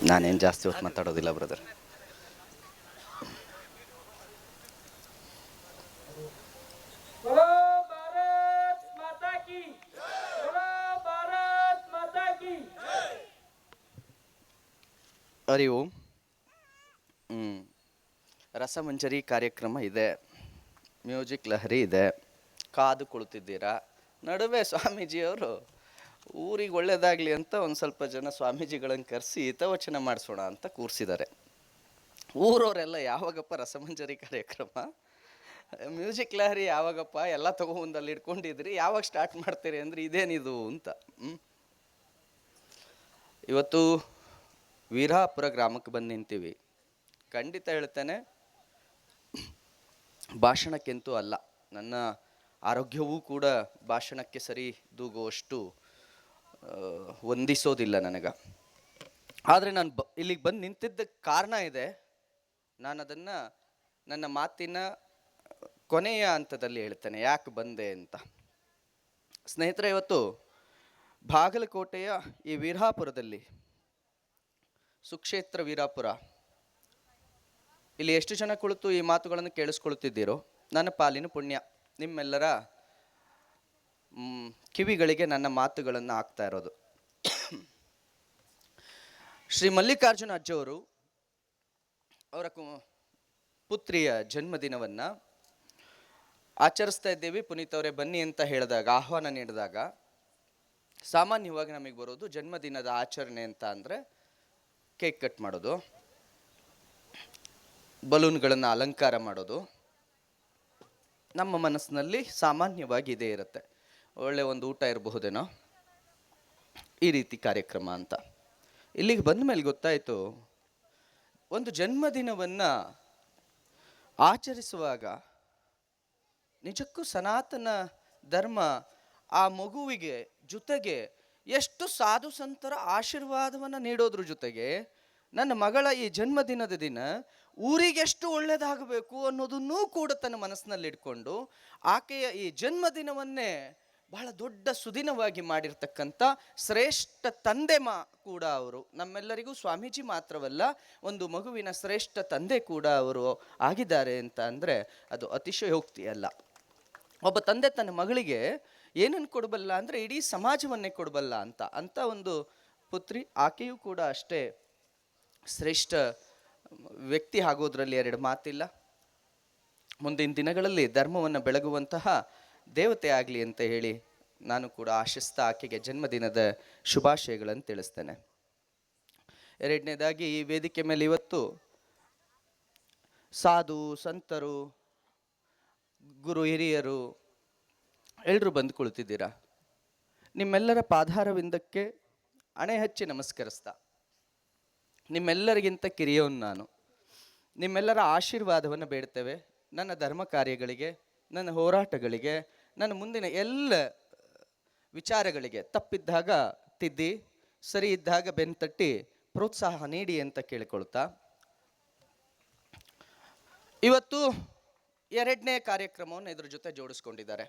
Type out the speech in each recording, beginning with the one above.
ನಾನೇನು ಜಾಸ್ತಿ ಹೊತ್ತು ಮಾತಾಡೋದಿಲ್ಲ ಬ್ರದರ್. बोलो भारत माता की बोलो भारत माता की ಅರಿವು. ರಸಮಂಜರಿ ಕಾರ್ಯಕ್ರಮ ಇದೆ, ಮ್ಯೂಸಿಕ್ ಲಹರಿ ಇದೆ, ಕಾದು ಕುಳಿತಿದ್ದೀರಾ. ನಡುವೆ ಸ್ವಾಮೀಜಿಯವರು ಊರಿಗೆ ಒಳ್ಳೇದಾಗಲಿ ಅಂತ ಒಂದು ಸ್ವಲ್ಪ ಜನ ಸ್ವಾಮೀಜಿಗಳನ್ನು ಕರೆಸಿ ಹಿತವಚನ ಮಾಡಿಸೋಣ ಅಂತ ಕೂರಿಸಿದ್ದಾರೆ. ಊರವರೆಲ್ಲ ಯಾವಾಗಪ್ಪ ರಸಮಂಜರಿ ಕಾರ್ಯಕ್ರಮ, ಮ್ಯೂಸಿಕ್ ಲಹರಿ ಯಾವಾಗಪ್ಪ, ಎಲ್ಲ ತಗೊಂಬಂದಲ್ಲಿ ಇಟ್ಕೊಂಡಿದ್ರಿ, ಯಾವಾಗ ಸ್ಟಾರ್ಟ್ ಮಾಡ್ತೀರಿ ಅಂದರೆ ಇದೇನಿದು ಅಂತ. ಇವತ್ತು ವೀರಾಪುರ ಗ್ರಾಮಕ್ಕೆ ಬಂದು ನಿಂತೀವಿ. ಖಂಡಿತ ಹೇಳ್ತೇನೆ, ಭಾಷಣಕ್ಕೆಂತೂ ಅಲ್ಲ, ನನ್ನ ಆರೋಗ್ಯವೂ ಕೂಡ ಭಾಷಣಕ್ಕೆ ಸರಿ ದೂಗುವಷ್ಟು ಹೊಂದಿಸೋದಿಲ್ಲ ನನಗೆ. ಆದರೆ ನಾನು ಇಲ್ಲಿಗೆ ಬಂದು ನಿಂತಿದ್ದಕ್ಕೆ ಕಾರಣ ಇದೆ. ನಾನು ಅದನ್ನು ನನ್ನ ಮಾತಿನ ಕೊನೆಯ ಹಂತದಲ್ಲಿ ಹೇಳ್ತೇನೆ ಯಾಕೆ ಬಂದೆ ಅಂತ. ಸ್ನೇಹಿತರೆ, ಇವತ್ತು ಬಾಗಲಕೋಟೆಯ ಈ ವೀರಾಪುರದಲ್ಲಿ, ಸುಕ್ಷೇತ್ರ ವೀರಾಪುರ, ಇಲ್ಲಿ ಎಷ್ಟು ಜನ ಕುಳಿತು ಈ ಮಾತುಗಳನ್ನು ಕೇಳಿಸ್ಕೊಳ್ತಿದ್ದೀರೋ ನನ್ನ ಪಾಲಿನ ಪುಣ್ಯ. ನಿಮ್ಮೆಲ್ಲರ ಕಿವಿಗಳಿಗೆ ನನ್ನ ಮಾತುಗಳನ್ನು ಹಾಕ್ತಾ ಇರೋದು. ಶ್ರೀ ಮಲ್ಲಿಕಾರ್ಜುನ ಅಜ್ಜವರು ಅವರ ಪುತ್ರಿಯ ಜನ್ಮದಿನವನ್ನು ಆಚರಿಸ್ತಾ ಇದ್ದೇವೆ. ಪುನೀತ್ ಅವರೇ ಬನ್ನಿ ಅಂತ ಹೇಳಿದಾಗ, ಆಹ್ವಾನ ನೀಡಿದಾಗ, ಸಾಮಾನ್ಯವಾಗಿ ನಮಗೆ ಬರೋದು ಜನ್ಮದಿನದ ಆಚರಣೆ ಅಂತ ಅಂದರೆ ಕೇಕ್ ಕಟ್ ಮಾಡೋದು, ಬಲೂನ್ಗಳನ್ನು ಅಲಂಕಾರ ಮಾಡೋದು. ನಮ್ಮ ಮನಸ್ಸಿನಲ್ಲಿ ಸಾಮಾನ್ಯವಾಗಿ ಇದೇ ಇರುತ್ತೆ, ಒಳ್ಳೆ ಒಂದು ಊಟ ಇರಬಹುದೇನೋ, ಈ ರೀತಿ ಕಾರ್ಯಕ್ರಮ ಅಂತ. ಇಲ್ಲಿಗೆ ಬಂದ ಮೇಲೆ ಗೊತ್ತಾಯಿತು, ಒಂದು ಜನ್ಮದಿನವನ್ನು ಆಚರಿಸುವಾಗ ನಿಜಕ್ಕೂ ಸನಾತನ ಧರ್ಮ ಆ ಮಗುವಿಗೆ ಜೊತೆಗೆ ಎಷ್ಟು ಸಾಧು ಸಂತರ ಆಶೀರ್ವಾದವನ್ನು ನೀಡೋದ್ರ ಜೊತೆಗೆ ನನ್ನ ಮಗಳ ಈ ಜನ್ಮದಿನದ ದಿನ ಊರಿಗೆಷ್ಟು ಒಳ್ಳೆಯದಾಗಬೇಕು ಅನ್ನೋದನ್ನೂ ಕೂಡ ತನ್ನ ಮನಸ್ಸಿನಲ್ಲಿ ಇಟ್ಕೊಂಡು ಆಕೆಯ ಈ ಜನ್ಮದಿನವನ್ನೇ ಬಹಳ ದೊಡ್ಡ ಸುದಿನವಾಗಿ ಮಾಡಿರ್ತಕ್ಕಂಥ ಶ್ರೇಷ್ಠ ತಂದೆ ಕೂಡ ಅವರು. ನಮ್ಮೆಲ್ಲರಿಗೂ ಸ್ವಾಮೀಜಿ ಮಾತ್ರವಲ್ಲ, ಒಂದು ಮಗುವಿನ ಶ್ರೇಷ್ಠ ತಂದೆ ಕೂಡ ಅವರು ಆಗಿದ್ದಾರೆ ಅಂತ ಅಂದರೆ ಅದು ಅತಿಶಯೋಕ್ತಿ ಅಲ್ಲ. ಒಬ್ಬ ತಂದೆ ತನ್ನ ಮಗಳಿಗೆ ಏನನ್ನು ಕೊಡಬಲ್ಲ ಅಂದರೆ ಇಡೀ ಸಮಾಜವನ್ನೇ ಕೊಡಬಲ್ಲ ಅಂತ ಒಂದು ಪುತ್ರಿ. ಆಕೆಯೂ ಕೂಡ ಅಷ್ಟೇ ಶ್ರೇಷ್ಠ ವ್ಯಕ್ತಿ ಆಗೋದ್ರಲ್ಲಿ ಎರಡು ಮಾತಿಲ್ಲ. ಮುಂದಿನ ದಿನಗಳಲ್ಲಿ ಧರ್ಮವನ್ನು ಬೆಳಗುವಂತಹ ದೇವತೆ ಆಗಲಿ ಅಂತ ಹೇಳಿ ನಾನು ಕೂಡ ಆಶಿಸ್ತಾ ಆಕೆಗೆ ಜನ್ಮದಿನದ ಶುಭಾಶಯಗಳನ್ನು ತಿಳಿಸ್ತೇನೆ. ಎರಡನೇದಾಗಿ, ಈ ವೇದಿಕೆ ಮೇಲೆ ಇವತ್ತು ಸಾಧು ಸಂತರು, ಗುರು ಹಿರಿಯರು ಎಲ್ಲರೂ ಬಂದು ಕುಳಿತಿದ್ದೀರಾ. ನಿಮ್ಮೆಲ್ಲರ ಪಾದಾರವಿಂದಕ್ಕೆ ಹಣೆ ಹಚ್ಚಿ ನಮಸ್ಕರಿಸ್ತಾ, ನಿಮ್ಮೆಲ್ಲರಿಗಿಂತ ಕಿರಿಯೋನು ನಾನು, ನಿಮ್ಮೆಲ್ಲರ ಆಶೀರ್ವಾದವನ್ನು ಬೇಡ್ತೇವೆ. ನನ್ನ ಧರ್ಮ ಕಾರ್ಯಗಳಿಗೆ, ನನ್ನ ಹೋರಾಟಗಳಿಗೆ, ನನ್ನ ಮುಂದಿನ ಎಲ್ಲ ವಿಚಾರಗಳಿಗೆ ತಪ್ಪಿದ್ದಾಗ ತಿದ್ದಿ, ಸರಿ ಇದ್ದಾಗ ಬೆನ್ತಟ್ಟಿ ಪ್ರೋತ್ಸಾಹ ನೀಡಿ ಅಂತ ಕೇಳಿಕೊಳ್ತಾ, ಇವತ್ತು ಎರಡನೇ ಕಾರ್ಯಕ್ರಮವನ್ನು ಇದ್ರ ಜೊತೆ ಜೋಡಿಸ್ಕೊಂಡಿದ್ದಾರೆ.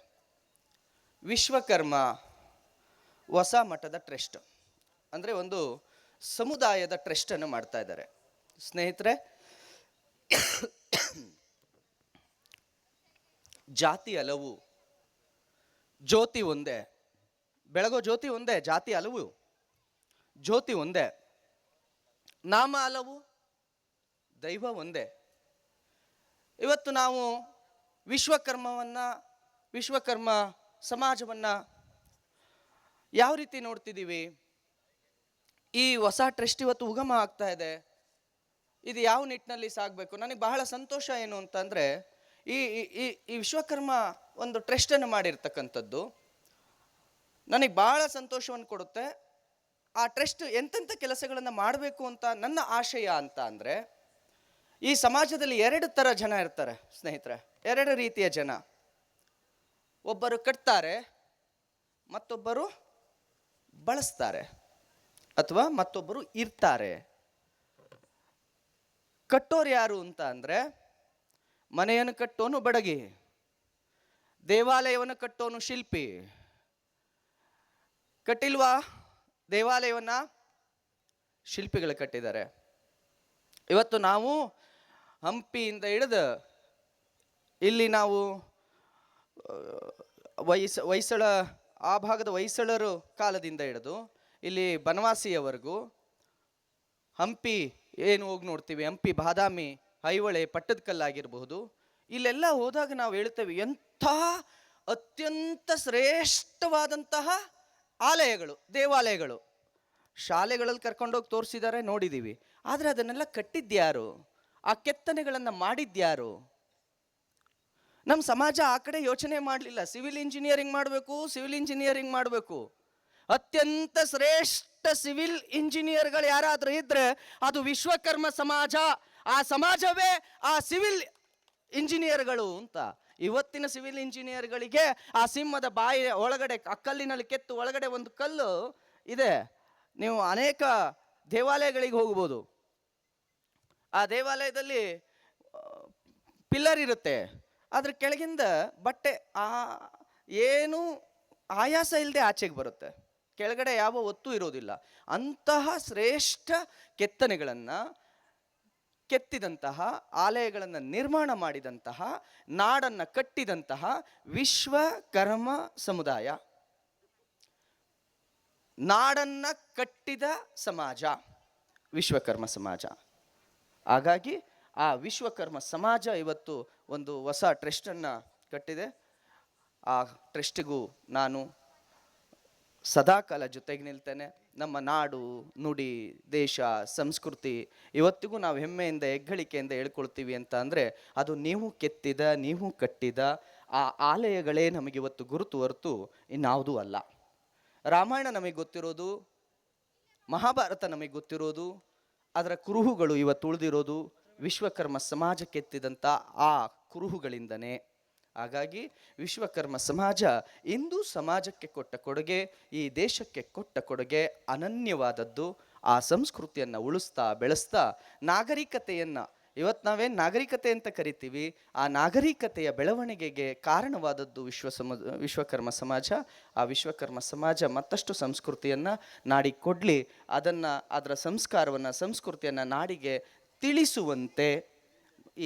ವಿಶ್ವಕರ್ಮ ಹೊಸ ಮಠದ ಟ್ರಸ್ಟ್ ಅಂದರೆ ಒಂದು ಸಮುದಾಯದ ಟ್ರಸ್ಟನ್ನು ಮಾಡ್ತಾ ಇದ್ದಾರೆ. ಸ್ನೇಹಿತರೆ, ಜಾತಿ ಹಲವು, ಜ್ಯೋತಿ ಒಂದೇ. ಬೆಳಗೋ ಜ್ಯೋತಿ ಒಂದೇ, ಜಾತಿ ಹಲವು, ಜ್ಯೋತಿ ಒಂದೇ. ನಾಮ ಹಲವು, ದೈವ ಒಂದೇ. ಇವತ್ತು ನಾವು ವಿಶ್ವಕರ್ಮ ಸಮಾಜವನ್ನು ಯಾವ ರೀತಿ ನೋಡ್ತಿದ್ದೀವಿ? ಈ ಹೊಸ ಟ್ರಸ್ಟ್ ಇವತ್ತು ಉಗಮ ಆಗ್ತಾ ಇದೆ. ಇದು ಯಾವ ನಿಟ್ಟಿನಲ್ಲಿ ಸಾಗಬೇಕು? ನನಗೆ ಬಹಳ ಸಂತೋಷ ಏನು ಅಂತಂದರೆ, ಈ ಈ ವಿಶ್ವಕರ್ಮ ಒಂದು ಟ್ರಸ್ಟನ್ನು ಮಾಡಿರ್ತಕ್ಕಂಥದ್ದು ನನಗೆ ಬಹಳ ಸಂತೋಷವನ್ನು ಕೊಡುತ್ತೆ. ಆ ಟ್ರಸ್ಟ್ ಎಂತೆಂಥ ಕೆಲಸಗಳನ್ನು ಮಾಡಬೇಕು ಅಂತ ನನ್ನ ಆಶಯ ಅಂತ ಅಂದರೆ, ಈ ಸಮಾಜದಲ್ಲಿ ಎರಡು ಥರ ಜನ ಇರ್ತಾರೆ ಸ್ನೇಹಿತರೆ, ಎರಡು ರೀತಿಯ ಜನ. ಒಬ್ಬರು ಕಟ್ತಾರೆ, ಮತ್ತೊಬ್ಬರು ಬಳಸ್ತಾರೆ, ಅಥವಾ ಮತ್ತೊಬ್ಬರು ಇರ್ತಾರೆ. ಕಟ್ಟೋರು ಯಾರು ಅಂತ ಅಂದರೆ, ಮನೆಯನ್ನು ಕಟ್ಟೋನು ಬಡಗಿ, ದೇವಾಲಯವನ್ನು ಕಟ್ಟೋನು ಶಿಲ್ಪಿ. ಕಟ್ಟಿಲ್ವಾ ದೇವಾಲಯವನ್ನ? ಶಿಲ್ಪಿಗಳು ಕಟ್ಟಿದ್ದಾರೆ. ಇವತ್ತು ನಾವು ಹಂಪಿಯಿಂದ ಹಿಡಿದು ಇಲ್ಲಿ ನಾವು ಹೊಯ್ಸಳ ಆ ಭಾಗದ ಹೊಯ್ಸಳರು ಕಾಲದಿಂದ ಹಿಡಿದು ಇಲ್ಲಿ ಬನವಾಸಿಯವರೆಗೂ ಹಂಪಿ ಏನು ಹೋಗಿ ನೋಡ್ತೀವಿ, ಹಂಪಿ, ಬಾದಾಮಿ, ಐಹೊಳೆ, ಪಟ್ಟದಕಲ್ಲಾಗಿರಬಹುದು, ಇಲ್ಲೆಲ್ಲ ಹೋದಾಗ ನಾವು ಹೇಳ್ತೇವೆ ಎಂಥ ಅತ್ಯಂತ ಶ್ರೇಷ್ಠವಾದಂತಹ ಆಲಯಗಳು, ದೇವಾಲಯಗಳು. ಶಾಲೆಗಳಲ್ಲಿ ಕರ್ಕೊಂಡೋಗಿ ತೋರಿಸಿದ್ದಾರೆ, ನೋಡಿದ್ದೀವಿ. ಆದರೆ ಅದನ್ನೆಲ್ಲ ಕಟ್ಟಿದ್ಯಾರು? ಆ ಕೆತ್ತನೆಗಳನ್ನು ಮಾಡಿದ್ಯಾರು? ನಮ್ಮ ಸಮಾಜ ಆ ಕಡೆ ಯೋಚನೆ ಮಾಡಲಿಲ್ಲ. ಸಿವಿಲ್ ಇಂಜಿನಿಯರಿಂಗ್ ಮಾಡಬೇಕು, ಸಿವಿಲ್ ಇಂಜಿನಿಯರಿಂಗ್ ಮಾಡಬೇಕು. ಅತ್ಯಂತ ಶ್ರೇಷ್ಠ ಸಿವಿಲ್ ಇಂಜಿನಿಯರ್ಗಳು ಯಾರಾದರೂ ಇದ್ರೆ ಅದು ವಿಶ್ವಕರ್ಮ ಸಮಾಜ. ಆ ಸಮಾಜವೇ ಆ ಸಿವಿಲ್ ಇಂಜಿನಿಯರ್ಗಳು ಅಂತ. ಇವತ್ತಿನ ಸಿವಿಲ್ ಇಂಜಿನಿಯರ್ಗಳಿಗೆ ಆ ಸಿಂಹದ ಬಾಯಿ ಒಳಗಡೆ ಆ ಕಲ್ಲಿನಲ್ಲಿ ಕೆತ್ತು ಒಳಗಡೆ ಒಂದು ಕಲ್ಲು ಇದೆ. ನೀವು ಅನೇಕ ದೇವಾಲಯಗಳಿಗೆ ಹೋಗ್ಬೋದು. ಆ ದೇವಾಲಯದಲ್ಲಿ ಪಿಲ್ಲರ್ ಇರುತ್ತೆ, ಅದ್ರ ಕೆಳಗಿಂದ ಬಟ್ಟೆ ಏನು ಆಯಾಸ ಇಲ್ಲದೆ ಆಚೆಗೆ ಬರುತ್ತೆ, ಕೆಳಗಡೆ ಯಾವ ಒತ್ತು ಇರೋದಿಲ್ಲ. ಅಂತಹ ಶ್ರೇಷ್ಠ ಕೆತ್ತನೆಗಳನ್ನು ಕೆತ್ತಿದಂತಹ, ಆಲಯಗಳನ್ನು ನಿರ್ಮಾಣ ಮಾಡಿದಂತಹ, ನಾಡನ್ನು ಕಟ್ಟಿದಂತಹ ವಿಶ್ವಕರ್ಮ ಸಮುದಾಯ, ನಾಡನ್ನ ಕಟ್ಟಿದ ಸಮಾಜ ವಿಶ್ವಕರ್ಮ ಸಮಾಜ. ಹಾಗಾಗಿ ಆ ವಿಶ್ವಕರ್ಮ ಸಮಾಜ ಇವತ್ತು ಒಂದು ಹೊಸ ಟ್ರಸ್ಟನ್ನು ಕಟ್ಟಿದೆ. ಆ ಟ್ರಸ್ಟಿಗೂ ನಾನು ಸದಾಕಾಲ ಜೊತೆಗೆ ನಿಲ್ತೇನೆ. ನಮ್ಮ ನಾಡು, ನುಡಿ, ದೇಶ, ಸಂಸ್ಕೃತಿ ಇವತ್ತಿಗೂ ನಾವು ಹೆಮ್ಮೆಯಿಂದ ಹೆಗ್ಗಳಿಕೆಯಿಂದ ಹೇಳ್ಕೊಳ್ತೀವಿ ಅಂತ ಅಂದರೆ ಅದು ನೀವು ಕೆತ್ತಿದ, ನೀವು ಕಟ್ಟಿದ ಆ ಆಲಯಗಳೇ ನಮಗಿವತ್ತು ಗುರುತು ಹೊರತು ಇನ್ಯಾವುದೂ ಅಲ್ಲ. ರಾಮಾಯಣ ನಮಗೆ ಗೊತ್ತಿರೋದು, ಮಹಾಭಾರತ ನಮಗೆ ಗೊತ್ತಿರೋದು, ಅದರ ಕುರುಹುಗಳು ಇವತ್ತು ಉಳಿದಿರೋದು ವಿಶ್ವಕರ್ಮ ಸಮಾಜ ಕೆತ್ತಿದಂಥ ಆ ಕುರುಹುಗಳಿಂದನೇ. ಹಾಗಾಗಿ ವಿಶ್ವಕರ್ಮ ಸಮಾಜ ಇಂದು ಸಮಾಜಕ್ಕೆ ಕೊಟ್ಟ ಕೊಡುಗೆ, ಈ ದೇಶಕ್ಕೆ ಕೊಟ್ಟ ಕೊಡುಗೆ ಅನನ್ಯವಾದದ್ದು. ಆ ಸಂಸ್ಕೃತಿಯನ್ನು ಉಳಿಸ್ತಾ ಬೆಳೆಸ್ತಾ ನಾಗರಿಕತೆಯನ್ನು, ಇವತ್ತು ನಾವೇನು ನಾಗರಿಕತೆ ಅಂತ ಕರಿತೀವಿ, ಆ ನಾಗರಿಕತೆಯ ಬೆಳವಣಿಗೆಗೆ ಕಾರಣವಾದದ್ದು ವಿಶ್ವಕರ್ಮ ಸಮಾಜ. ಆ ವಿಶ್ವಕರ್ಮ ಸಮಾಜ ಮತ್ತಷ್ಟು ಸಂಸ್ಕೃತಿಯನ್ನು ನಾಡಿಗೆ ಕೊಡಲಿ, ಅದರ ಸಂಸ್ಕಾರವನ್ನು, ಸಂಸ್ಕೃತಿಯನ್ನು ನಾಡಿಗೆ ತಿಳಿಸುವಂತೆ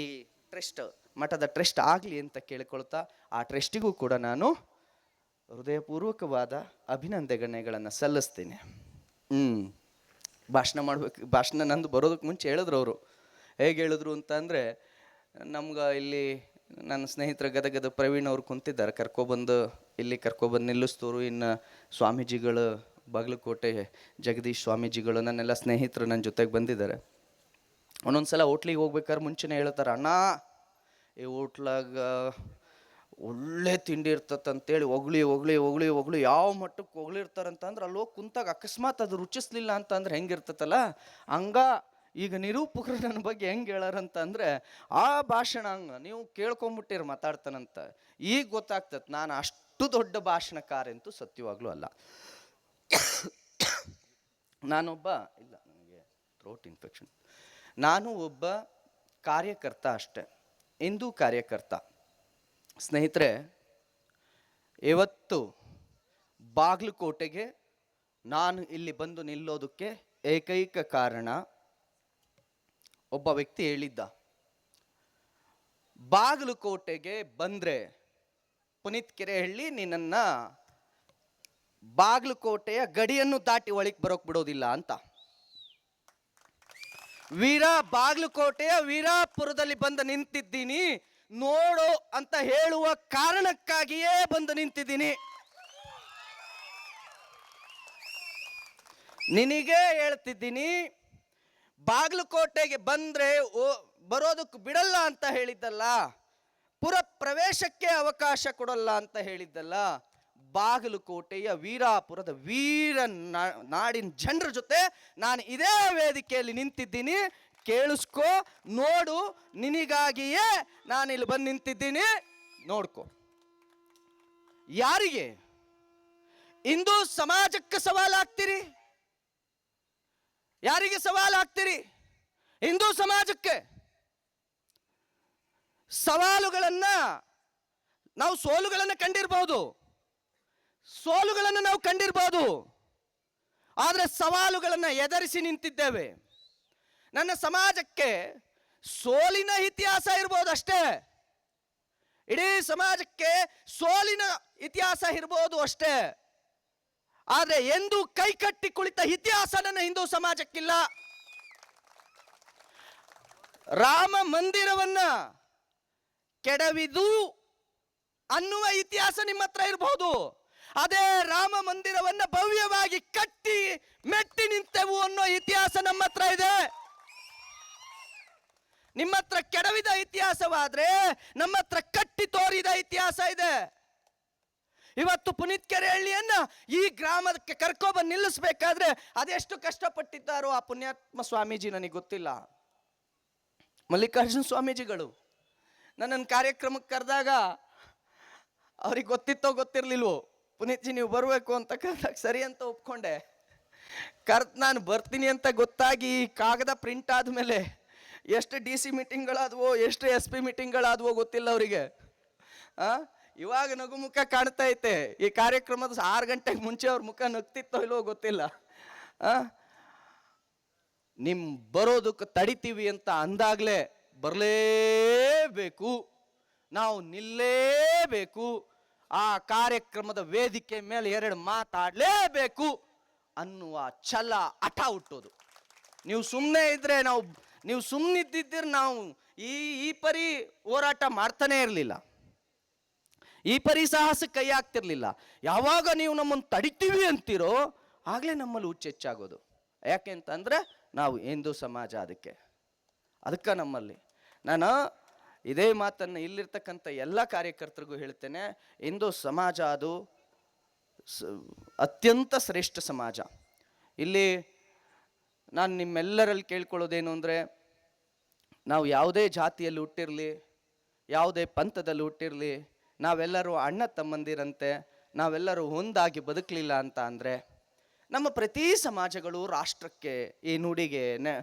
ಈ ಟ್ರಸ್ಟ್, ಮಠದ ಟ್ರಸ್ಟ್ ಆಗಲಿ ಅಂತ ಕೇಳಿಕೊಳ್ತಾ, ಆ ಟ್ರಸ್ಟಿಗೂ ಕೂಡ ನಾನು ಹೃದಯಪೂರ್ವಕವಾದ ಅಭಿನಂದನೆಗಳನ್ನು ಸಲ್ಲಿಸ್ತೀನಿ. ಭಾಷಣ ನಂದು ಬರೋದಕ್ಕೆ ಮುಂಚೆ ಹೇಳಿದ್ರು ಅವರು. ಹೇಗೆ ಹೇಳಿದ್ರು ಅಂತ ಅಂದರೆ, ನಮ್ಗೆ ಇಲ್ಲಿ ನನ್ನ ಸ್ನೇಹಿತರ ಗದಗದ ಪ್ರವೀಣ್ ಅವ್ರು ಕುಂತಿದ್ದಾರೆ, ಇಲ್ಲಿ ಕರ್ಕೊಬಂದು ನಿಲ್ಲಿಸ್ತವ್ರು. ಇನ್ನು ಸ್ವಾಮೀಜಿಗಳು, ಬಾಗಲಕೋಟೆ ಜಗದೀಶ್ ಸ್ವಾಮೀಜಿಗಳು, ನನ್ನೆಲ್ಲ ಸ್ನೇಹಿತರು ನನ್ನ ಜೊತೆಗೆ ಬಂದಿದ್ದಾರೆ. ಒಂದೊಂದು ಸಲ ಹೋಟ್ಲಿಗೆ ಹೋಗ್ಬೇಕಾದ್ರೆ ಮುಂಚೆನೇ ಹೇಳ್ತಾರೆ, ಅಣ್ಣ ಈ ಹೋಟ್ಲಾಗ ಒಳ್ಳೆ ತಿಂಡಿ ಇರ್ತತಂತೇಳಿ ಹೊಗಳಿ ಹೊಗಳಿ ಹೊಗಳಿ ಹೊಗಳಿ ಯಾವ ಮಟ್ಟಕ್ಕೆ ಹೊಗಳಿರ್ತಾರಂತಂದ್ರೆ ಅಲ್ಲಿ ಹೋಗಿ ಕುಂತಾಗ ಅಕಸ್ಮಾತ್ ಅದು ರುಚಿಸ್ಲಿಲ್ಲ ಅಂತಂದ್ರೆ ಹೆಂಗಿರ್ತತಲ್ಲ ಹಂಗ. ಈಗ ನಿರೂಪಕರು ನನ್ನ ಬಗ್ಗೆ ಹೆಂಗೆ ಹೇಳಾರಂತಂದರೆ, ಆ ಭಾಷಣ ಹಂಗೆ ನೀವು ಕೇಳ್ಕೊಂಬಿಟ್ಟಿರಿ ಮಾತಾಡ್ತಾನಂತ. ಈಗ ಗೊತ್ತಾಗ್ತದೆ ನಾನು ಅಷ್ಟು ದೊಡ್ಡ ಭಾಷಣಕಾರ ಅಂತೂ ಸತ್ಯವಾಗ್ಲೂ ಅಲ್ಲ. ನಾನೊಬ್ಬ ನನಗೆ ಥ್ರೋಟ್ ಇನ್ಫೆಕ್ಷನ್. ನಾನು ಒಬ್ಬ ಕಾರ್ಯಕರ್ತ ಅಷ್ಟೆ, ಹಿಂದೂ ಕಾರ್ಯಕರ್ತ. ಸ್ನೇಹಿತರೆ, ಇವತ್ತು ಬಾಗಲಕೋಟೆಗೆ ನಾನು ಇಲ್ಲಿ ಬಂದು ನಿಲ್ಲೋದಕ್ಕೆ ಏಕೈಕ ಕಾರಣ, ಒಬ್ಬ ವ್ಯಕ್ತಿ ಹೇಳಿದ್ದ, ಬಾಗಲಕೋಟೆಗೆ ಬಂದರೆ ಪುನೀತ್ ಕೆರೆಹಳ್ಳಿ ನಿನ್ನನ್ನು ಬಾಗಲಕೋಟೆಯ ಗಡಿಯನ್ನು ದಾಟಿ ಒಳಗೆ ಬರೋಕ್ ಬಿಡೋದಿಲ್ಲ ಅಂತ. ಬಾಗಲಕೋಟೆಯ ವೀರಾಪುರದಲ್ಲಿ ಬಂದು ನಿಂತಿದ್ದೀನಿ ನೋಡು ಅಂತ ಹೇಳುವ ಕಾರಣಕ್ಕಾಗಿಯೇ ಬಂದು ನಿಂತಿದ್ದೀನಿ. ನಿನಗೆ ಹೇಳ್ತಿದ್ದೀನಿ, ಬಾಗಲಕೋಟೆಗೆ ಬಂದ್ರೆ ಬರೋದಕ್ಕೆ ಬಿಡಲ್ಲ ಅಂತ ಹೇಳಿದ್ದಲ್ಲ, ಪುರ ಪ್ರವೇಶಕ್ಕೆ ಅವಕಾಶ ಕೊಡಲ್ಲ ಅಂತ ಹೇಳಿದ್ದಲ್ಲ. ಬಾಗಲಕೋಟೆಯ ವೀರಾಪುರದ ನಾಡಿನ ಜನರ ಜೊತೆ ನಾನು ಇದೇ ವೇದಿಕೆಯಲ್ಲಿ ನಿಂತಿದ್ದೀನಿ. ಕೇಳಿಸ್ಕೊ, ನೋಡು, ನಿನಗಾಗಿಯೇ ನಾನು ಇಲ್ಲಿ ಬಂದು ನಿಂತಿದ್ದೀನಿ, ನೋಡ್ಕೊ. ಯಾರಿಗೆ? ಹಿಂದೂ ಸಮಾಜಕ್ಕೆ ಸವಾಲಾಗ್ತೀರಿ? ಯಾರಿಗೆ ಸವಾಲಾಗ್ತೀರಿ? ಹಿಂದೂ ಸಮಾಜಕ್ಕೆ. ಸವಾಲುಗಳನ್ನ ನಾವು ಸೋಲುಗಳನ್ನು ಕಂಡಿರಬಹುದು, ಆದರೆ ಸವಾಲುಗಳನ್ನು ಎದುರಿಸಿ ನಿಂತಿದ್ದೇವೆ. ನನ್ನ ಸಮಾಜಕ್ಕೆ ಸೋಲಿನ ಇತಿಹಾಸ ಇರ್ಬೋದು ಅಷ್ಟೇ, ಇಡೀ ಸಮಾಜಕ್ಕೆ ಸೋಲಿನ ಇತಿಹಾಸ ಇರ್ಬೋದು ಅಷ್ಟೇ, ಆದರೆ ಎಂದು ಕೈಕಟ್ಟಿ ಕುಳಿತ ಇತಿಹಾಸ ನನ್ನ ಹಿಂದೂ ಸಮಾಜಕ್ಕಿಲ್ಲ. ರಾಮ ಮಂದಿರವನ್ನ ಕೆಡವಿದು ಅನ್ನುವ ಇತಿಹಾಸ ನಿಮ್ಮ ಹತ್ರ ಇರಬಹುದು, ಅದೇ ರಾಮ ಮಂದಿರವನ್ನ ಭವ್ಯವಾಗಿ ಕಟ್ಟಿ ಮೆಟ್ಟಿ ನಿಂತೆವು ಅನ್ನೋ ಇತಿಹಾಸ ನಮ್ಮ ಹತ್ರ ಇದೆ. ನಿಮ್ಮ ಹತ್ರ ಕೆಡವಿದ ಇತಿಹಾಸವಾದ್ರೆ ನಮ್ಮ ಹತ್ರ ಕಟ್ಟಿ ತೋರಿದ ಇತಿಹಾಸ ಇದೆ. ಇವತ್ತು ಪುನೀತ್ ಕೆರೆಹಳ್ಳಿಯನ್ನ ಈ ಗ್ರಾಮಕ್ಕೆ ಕರ್ಕೊಬಂದು ನಿಲ್ಲಿಸ್ಬೇಕಾದ್ರೆ ಅದೆಷ್ಟು ಕಷ್ಟಪಟ್ಟಿದ್ದಾರೋ ಆ ಪುಣ್ಯಾತ್ಮ ಸ್ವಾಮೀಜಿ ನನಗೆ ಗೊತ್ತಿಲ್ಲ. ಮಲ್ಲಿಕಾರ್ಜುನ ಸ್ವಾಮೀಜಿಗಳು ನನ್ನನ್ನು ಕಾರ್ಯಕ್ರಮಕ್ಕೆ ಕರೆದಾಗ ಅವ್ರಿಗೆ ಗೊತ್ತಿತ್ತೋ ಗೊತ್ತಿರ್ಲಿಲ್ವೋ, ಪುನೀತ್ಜಿ ನೀವು ಬರಬೇಕು ಅಂತ ಕರೆದಾಗ ಸರಿ ಅಂತ ಒಪ್ಕೊಂಡೆ. ನಾನು ಬರ್ತೀನಿ ಅಂತ ಗೊತ್ತಾಗಿ ಕಾಗದ ಪ್ರಿಂಟ್ ಆದಮೇಲೆ ಎಷ್ಟು DC ಮೀಟಿಂಗ್ಗಳಾದವೋ, ಎಷ್ಟು SP ಮೀಟಿಂಗ್ಗಳಾದವೋ ಗೊತ್ತಿಲ್ಲ ಅವರಿಗೆ. ಇವಾಗ ನಗು ಮುಖ ಕಾಣ್ತಾ ಐತೆ, ಈ ಕಾರ್ಯಕ್ರಮದ 6 ಗಂಟೆಗೆ ಮುಂಚೆ ಅವ್ರ ಮುಖ ನಗ್ತಿತ್ತೋ ಇಲ್ವೋ ಗೊತ್ತಿಲ್ಲ. ನಿಮ್ ಬರೋದಕ್ಕೆ ತಡಿತೀವಿ ಅಂತ ಅಂದಾಗ್ಲೇ ಬರಲೇಬೇಕು, ನಾವು ನಿಲ್ಲೇಬೇಕು, ಆ ಕಾರ್ಯಕ್ರಮದ ವೇದಿಕೆ ಮೇಲೆ 2 ಮಾತಾಡಲೇಬೇಕು ಅನ್ನುವ ಛಲ ಹಠ ಹುಟ್ಟೋದು. ನೀವು ಸುಮ್ಮನೆ ಇದ್ರೆ ನೀವು ಸುಮ್ಮನಿದ್ದಿದ್ರೆ ನಾವು ಈ ಪರಿ ಹೋರಾಟ ಮಾಡ್ತಾನೆ ಇರಲಿಲ್ಲ, ಈ ಪರಿ ಸಾಹಸಕ್ಕೆ ಕೈ ಹಾಕ್ತಿರ್ಲಿಲ್ಲ. ಯಾವಾಗ ನೀವು ನಮ್ಮನ್ನು ತಡಿತೀವಿ ಅಂತೀರೋ ಆಗಲೇ ನಮ್ಮಲ್ಲಿ ಹುಚ್ಚೆಚ್ಚಾಗೋದು. ಯಾಕೆ ಅಂತಂದ್ರೆ ನಾವು ಹಿಂದೂ ಸಮಾಜ, ಅದಕ್ಕೆ ನಮ್ಮಲ್ಲಿ ನಾನು ಇದೇ ಮಾತನ್ನು ಇಲ್ಲಿರ್ತಕ್ಕಂಥ ಎಲ್ಲ ಕಾರ್ಯಕರ್ತರಿಗೂ ಹೇಳ್ತೇನೆ. ಹಿಂದೂ ಸಮಾಜ ಅದು ಅತ್ಯಂತ ಶ್ರೇಷ್ಠ ಸಮಾಜ. ಇಲ್ಲಿ ನಾನು ನಿಮ್ಮೆಲ್ಲರಲ್ಲಿ ಕೇಳ್ಕೊಳ್ಳೋದೇನು ಅಂದರೆ, ನಾವು ಯಾವುದೇ ಜಾತಿಯಲ್ಲಿ ಹುಟ್ಟಿರಲಿ, ಯಾವುದೇ ಪಂಥದಲ್ಲಿ ಹುಟ್ಟಿರಲಿ, ನಾವೆಲ್ಲರೂ ಅಣ್ಣ ತಮ್ಮಂದಿರಂತೆ ನಾವೆಲ್ಲರೂ ಒಂದಾಗಿ ಬದುಕಲಿಲ್ಲ ಅಂತ ಅಂದರೆ ನಮ್ಮ ಪ್ರತಿ ಸಮಾಜಗಳು ರಾಷ್ಟ್ರಕ್ಕೆ, ಈ ನುಡಿಗೆ,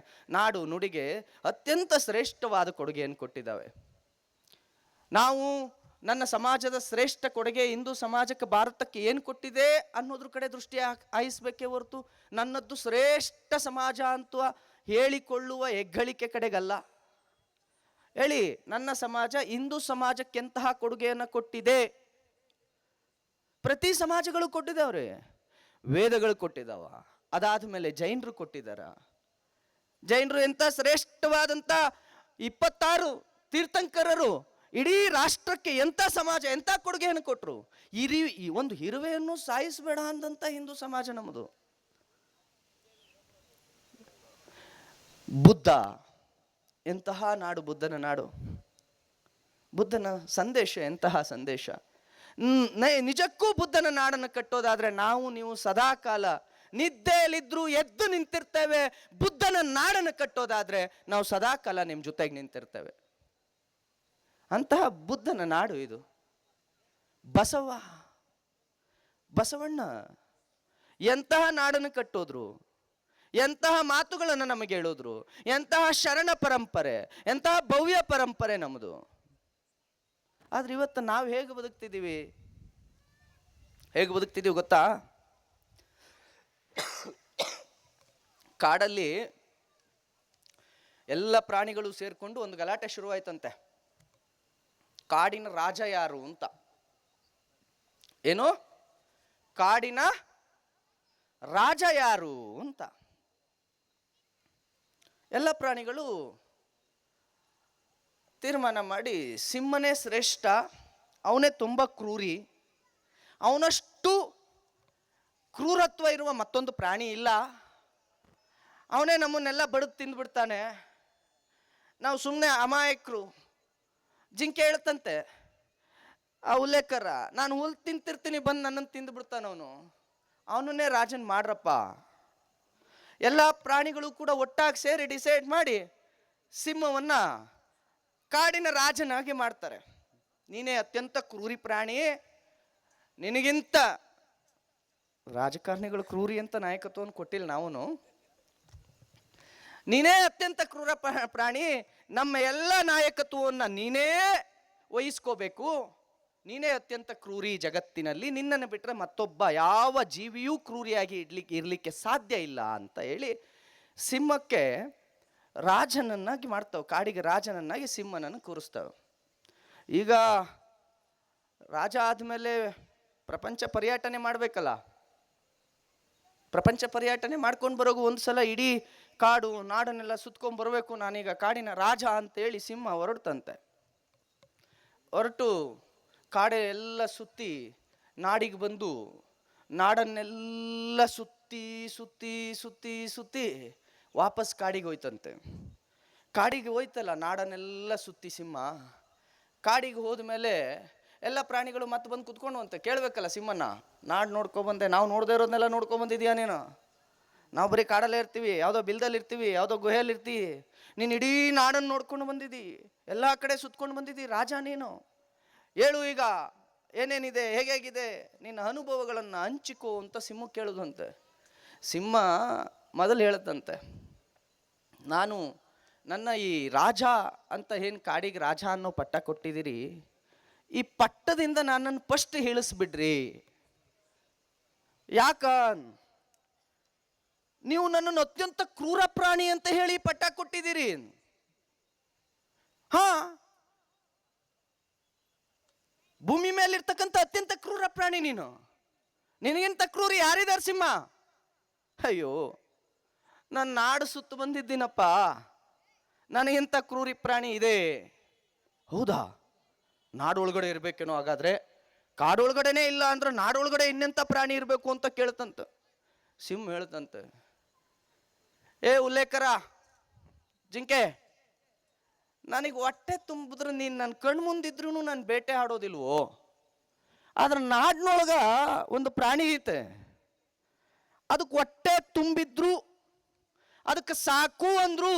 ನಾಡು ನುಡಿಗೆ ಅತ್ಯಂತ ಶ್ರೇಷ್ಠವಾದ ಕೊಡುಗೆಯನ್ನು ಕೊಟ್ಟಿದ್ದಾವೆ. ನಾವು ನನ್ನ ಸಮಾಜದ ಶ್ರೇಷ್ಠ ಕೊಡುಗೆ ಹಿಂದೂ ಸಮಾಜಕ್ಕೆ, ಭಾರತಕ್ಕೆ ಏನು ಕೊಟ್ಟಿದೆ ಅನ್ನೋದ್ರ ಕಡೆ ದೃಷ್ಟಿ ಹಾಯಿಸ್ಬೇಕೇ ಹೊರತು ನನ್ನದ್ದು ಶ್ರೇಷ್ಠ ಸಮಾಜ ಅಂತ ಹೇಳಿಕೊಳ್ಳುವ ಹೆಗ್ಗಳಿಕೆ ಕಡೆಗಲ್ಲ. ಹೇಳಿ, ನನ್ನ ಸಮಾಜ ಹಿಂದೂ ಸಮಾಜಕ್ಕೆ ಎಂತಹ ಕೊಡುಗೆಯನ್ನು ಕೊಟ್ಟಿದೆ? ಪ್ರತಿ ಸಮಾಜಗಳು ಕೊಟ್ಟಿದ್ದಾವ್ರೆ. ವೇದಗಳು ಕೊಟ್ಟಿದ್ದಾವ, ಅದಾದ ಮೇಲೆ ಜೈನರು ಕೊಟ್ಟಿದ್ದಾರ. ಜೈನರು ಎಂಥ ಶ್ರೇಷ್ಠವಾದಂಥ 26 ತೀರ್ಥಂಕರರು ಇಡೀ ರಾಷ್ಟ್ರಕ್ಕೆ ಎಂಥ ಸಮಾಜ, ಎಂಥ ಕೊಡುಗೆಯನ್ನು ಕೊಟ್ಟರು. ಈ ಒಂದು ಇರುವೆಯನ್ನು ಸಾಯಿಸಬೇಡ ಅಂದಂಥ ಹಿಂದೂ ಸಮಾಜ ನಮ್ಮದು. ಬುದ್ಧ ಎಂತಹ ನಾಡು, ಬುದ್ಧನ ನಾಡು, ಬುದ್ಧನ ಸಂದೇಶ ಎಂತಹ ಸಂದೇಶ. ನಿಜಕ್ಕೂ ಬುದ್ಧನ ನಾಡನ್ನು ಕಟ್ಟೋದಾದ್ರೆ ನೀವು ಸದಾಕಾಲ ನಿದ್ದೆಯಲ್ಲಿದ್ರು ಎದ್ದು ನಿಂತಿರ್ತೇವೆ. ಬುದ್ಧನ ನಾಡನ್ನು ಕಟ್ಟೋದಾದ್ರೆ ನಾವು ಸದಾಕಾಲ ನಿಮ್ಮ ಜೊತೆಗೆ ನಿಂತಿರ್ತೇವೆ. ಅಂತಹ ಬುದ್ಧನ ನಾಡು ಇದು. ಬಸವಣ್ಣ ಎಂತಹ ನಾಡನ್ನು ಕಟ್ಟೋದ್ರು, ಎಂತಹ ಮಾತುಗಳನ್ನು ನಮಗೆ ಹೇಳೋದ್ರು, ಎಂತಹ ಶರಣ ಪರಂಪರೆ, ಎಂತಹ ಭವ್ಯ ಪರಂಪರೆ ನಮ್ಮದು. ಆದ್ರೆ ಇವತ್ತು ನಾವು ಹೇಗೆ ಬದುಕ್ತಿದ್ದೀವಿ ಗೊತ್ತಾ? ಕಾಡಲ್ಲಿ ಎಲ್ಲ ಪ್ರಾಣಿಗಳು ಸೇರ್ಕೊಂಡು ಒಂದು ಗಲಾಟೆ ಶುರುವಾಯ್ತಂತೆ. ಕಾಡಿನ ರಾಜ ಯಾರು ಅಂತ. ಏನು? ಕಾಡಿನ ರಾಜ ಯಾರು ಅಂತ. ಎಲ್ಲ ಪ್ರಾಣಿಗಳು ತೀರ್ಮಾನ ಮಾಡಿ, ಸಿಂಹನೇ ಶ್ರೇಷ್ಠ, ಅವನೇ ತುಂಬ ಕ್ರೂರಿ, ಅವನಷ್ಟು ಕ್ರೂರತ್ವ ಇರುವ ಮತ್ತೊಂದು ಪ್ರಾಣಿ ಇಲ್ಲ, ಅವನೇ ನಮ್ಮನ್ನೆಲ್ಲ ಬಡಿದು ತಿಂದ್ಬಿಡ್ತಾನೆ, ನಾವು ಸುಮ್ಮನೆ ಅಮಾಯಕರು. ಜಿಂಕೆ ಹೇಳ್ತಂತೆ ಆ ಉಲ್ಲೇಖರ, ನಾನು ಹುಲ್ ತಿಂತಿರ್ತೀನಿ, ಬಂದು ನನ್ನನ್ನು ತಿಂದುಬಿಡ್ತಾನೆ ಅವನನ್ನೇ ರಾಜನ್ ಮಾಡ್ರಪ್ಪ. ಎಲ್ಲ ಪ್ರಾಣಿಗಳು ಕೂಡ ಒಟ್ಟಾಗಿ ಸೇರಿ ಡಿಸೈಡ್ ಮಾಡಿ ಸಿಂಹವನ್ನ ಕಾಡಿನ ರಾಜನಾಗಿ ಮಾಡ್ತಾರೆ. ನೀನೇ ಅತ್ಯಂತ ಕ್ರೂರಿ ಪ್ರಾಣಿ, ನಿನಗಿಂತ ರಾಜಕಾರಣಿಗಳು ಕ್ರೂರಿ ಅಂತ ನಾಯಕತ್ವವನ್ನು ಕೊಟ್ಟಿಲ್ಲ ನಾವು. ನೀನೇ ಅತ್ಯಂತ ಕ್ರೂರ ಪ್ರಾಣಿ, ನಮ್ಮ ಎಲ್ಲ ನಾಯಕತ್ವವನ್ನು ನೀನೇ ವಹಿಸ್ಕೋಬೇಕು, ನೀನೇ ಅತ್ಯಂತ ಕ್ರೂರಿ ಜಗತ್ತಿನಲ್ಲಿ, ನಿನ್ನನ್ನು ಬಿಟ್ಟರೆ ಮತ್ತೊಬ್ಬ ಯಾವ ಜೀವಿಯೂ ಕ್ರೂರಿಯಾಗಿ ಇರಲಿಕ್ಕೆ ಸಾಧ್ಯ ಇಲ್ಲ ಅಂತ ಹೇಳಿ ಸಿಂಹಕ್ಕೆ ರಾಜನನ್ನಾಗಿ ಮಾಡ್ತಾವೆ. ಕಾಡಿಗೆ ರಾಜನನ್ನಾಗಿ ಸಿಂಹನನ್ನು ಕೂರಿಸ್ತವೆ. ಈಗ ರಾಜ ಆದಮೇಲೆ ಪ್ರಪಂಚ ಪರ್ಯಟನೆ ಮಾಡಬೇಕಲ್ಲ. ಪ್ರಪಂಚ ಪರ್ಯಟನೆ ಮಾಡ್ಕೊಂಡು ಬರೋಗು ಒಂದು ಸಲ ಇಡೀ ಕಾಡು ನಾಡನ್ನೆಲ್ಲ ಸುತ್ಕೊಂಡು ಬರಬೇಕು, ನಾನೀಗ ಕಾಡಿನ ರಾಜ ಅಂತೇಳಿ ಸಿಂಹ ಹೊರಡ್ತಂತೆ. ಹೊರಟು ಕಾಡೆ ಎಲ್ಲ ಸುತ್ತಿ ನಾಡಿಗೆ ಬಂದು ನಾಡನ್ನೆಲ್ಲ ಸುತ್ತಿ ಸುತ್ತಿ ಸುತ್ತಿ ಸುತ್ತಿ ವಾಪಸ್ ಕಾಡಿಗೆ ಹೋಯ್ತಂತೆ. ಕಾಡಿಗೆ ಹೋಯ್ತಲ್ಲ, ನಾಡನ್ನೆಲ್ಲ ಸುತ್ತಿ ಸಿಂಹ ಕಾಡಿಗೆ ಹೋದ್ಮೇಲೆ ಎಲ್ಲ ಪ್ರಾಣಿಗಳು ಮತ್ತೆ ಬಂದು ಕುತ್ಕೊಂಡು ಅಂತ ಕೇಳಬೇಕಲ್ಲ ಸಿಂಹನ, ನಾಡು ನೋಡ್ಕೊಬಂದೆ, ನಾವು ನೋಡದೇ ಇರೋದನ್ನೆಲ್ಲ ನೋಡ್ಕೊಬಂದಿದ್ಯಾ ನೀನು? ನಾವು ಬರೀ ಕಾಡಲ್ಲೇ ಇರ್ತೀವಿ, ಯಾವುದೋ ಬಿಲ್ದಲ್ಲಿ ಇರ್ತೀವಿ, ಯಾವುದೋ ಗುಹೆಯಲ್ಲಿ ಇರ್ತೀವಿ, ನೀನು ಇಡೀ ನಾಡನ್ನು ನೋಡ್ಕೊಂಡು ಬಂದಿದ್ದಿ, ಎಲ್ಲ ಕಡೆ ಸುತ್ಕೊಂಡು ಬಂದಿದ್ದಿ, ರಾಜ ನೀನು. ಹೇಳು ಈಗ ಏನೇನಿದೆ, ಹೇಗಿದೆ ನಿನ್ನ ಅನುಭವಗಳನ್ನು ಹಂಚಿಕೋ ಅಂತ ಸಿಂಹ ಕೇಳೋದಂತೆ. ಸಿಂಹ ಮೊದಲು ಹೇಳುತ್ತಂತೆ, ನಾನು ನನ್ನ ಈ ರಾಜ ಅಂತ ಏನು ಕಾಡಿಗೆ ರಾಜ ಅನ್ನೋ ಪಟ್ಟ ಕೊಟ್ಟಿದ್ದೀರಿ, ಈ ಪಟ್ಟದಿಂದ ನನ್ನನ್ನು ಫಸ್ಟ್ ಹೇಳಿಸ್ಬಿಡ್ರಿ. ಯಾಕ? ನೀವು ನನ್ನನ್ನು ಅತ್ಯಂತ ಕ್ರೂರ ಪ್ರಾಣಿ ಅಂತ ಹೇಳಿ ಪಟ್ಟ ಕೊಟ್ಟಿದ್ದೀರಿ. ಹಾ, ಭೂಮಿ ಮೇಲಿರ್ತಕ್ಕಂಥ ಅತ್ಯಂತ ಕ್ರೂರ ಪ್ರಾಣಿ ನೀನು. ನಿನಗಿಂತ ಕ್ರೂರಿ ಯಾರಿದ್ದಾರೆ ಸಿಂಹ? ಅಯ್ಯೋ, ನಾನು ನಾಡು ಸುತ್ತು ಬಂದಿದ್ದೀನಪ್ಪ, ನನಗಿಂತ ಕ್ರೂರಿ ಪ್ರಾಣಿ ಇದೆ. ಹೌದಾ? ನಾಡೊಳಗಡೆ ಇರ್ಬೇಕೇನೋ ಹಾಗಾದ್ರೆ? ಕಾಡೊಳಗಡೆನೇ ಇಲ್ಲ ಅಂದ್ರೆ ನಾಡೊಳಗಡೆ ಇನ್ನೆಂಥ ಪ್ರಾಣಿ ಇರಬೇಕು ಅಂತ ಕೇಳ್ತಂತ. ಸಿಂಹ ಹೇಳ್ತಂತೆ, ಏ ಉಲ್ಲೇಖರ ಜಿಂಕೆ, ನನಗೆ ಹೊಟ್ಟೆ ತುಂಬಿದ್ರೆ ನೀನು ನನ್ನ ಕಣ್ಣು ಮುಂದಿದ್ರು ನಾನು ಬೇಟೆ ಆಡೋದಿಲ್ವೋ? ಆದ್ರೆ ನಾಡಿನೊಳಗ ಒಂದು ಪ್ರಾಣಿ ಐತೆ, ಅದಕ್ಕೆ ಹೊಟ್ಟೆ ತುಂಬಿದ್ರು ಅದಕ್ಕೆ ಸಾಕು ಅಂದ್ರು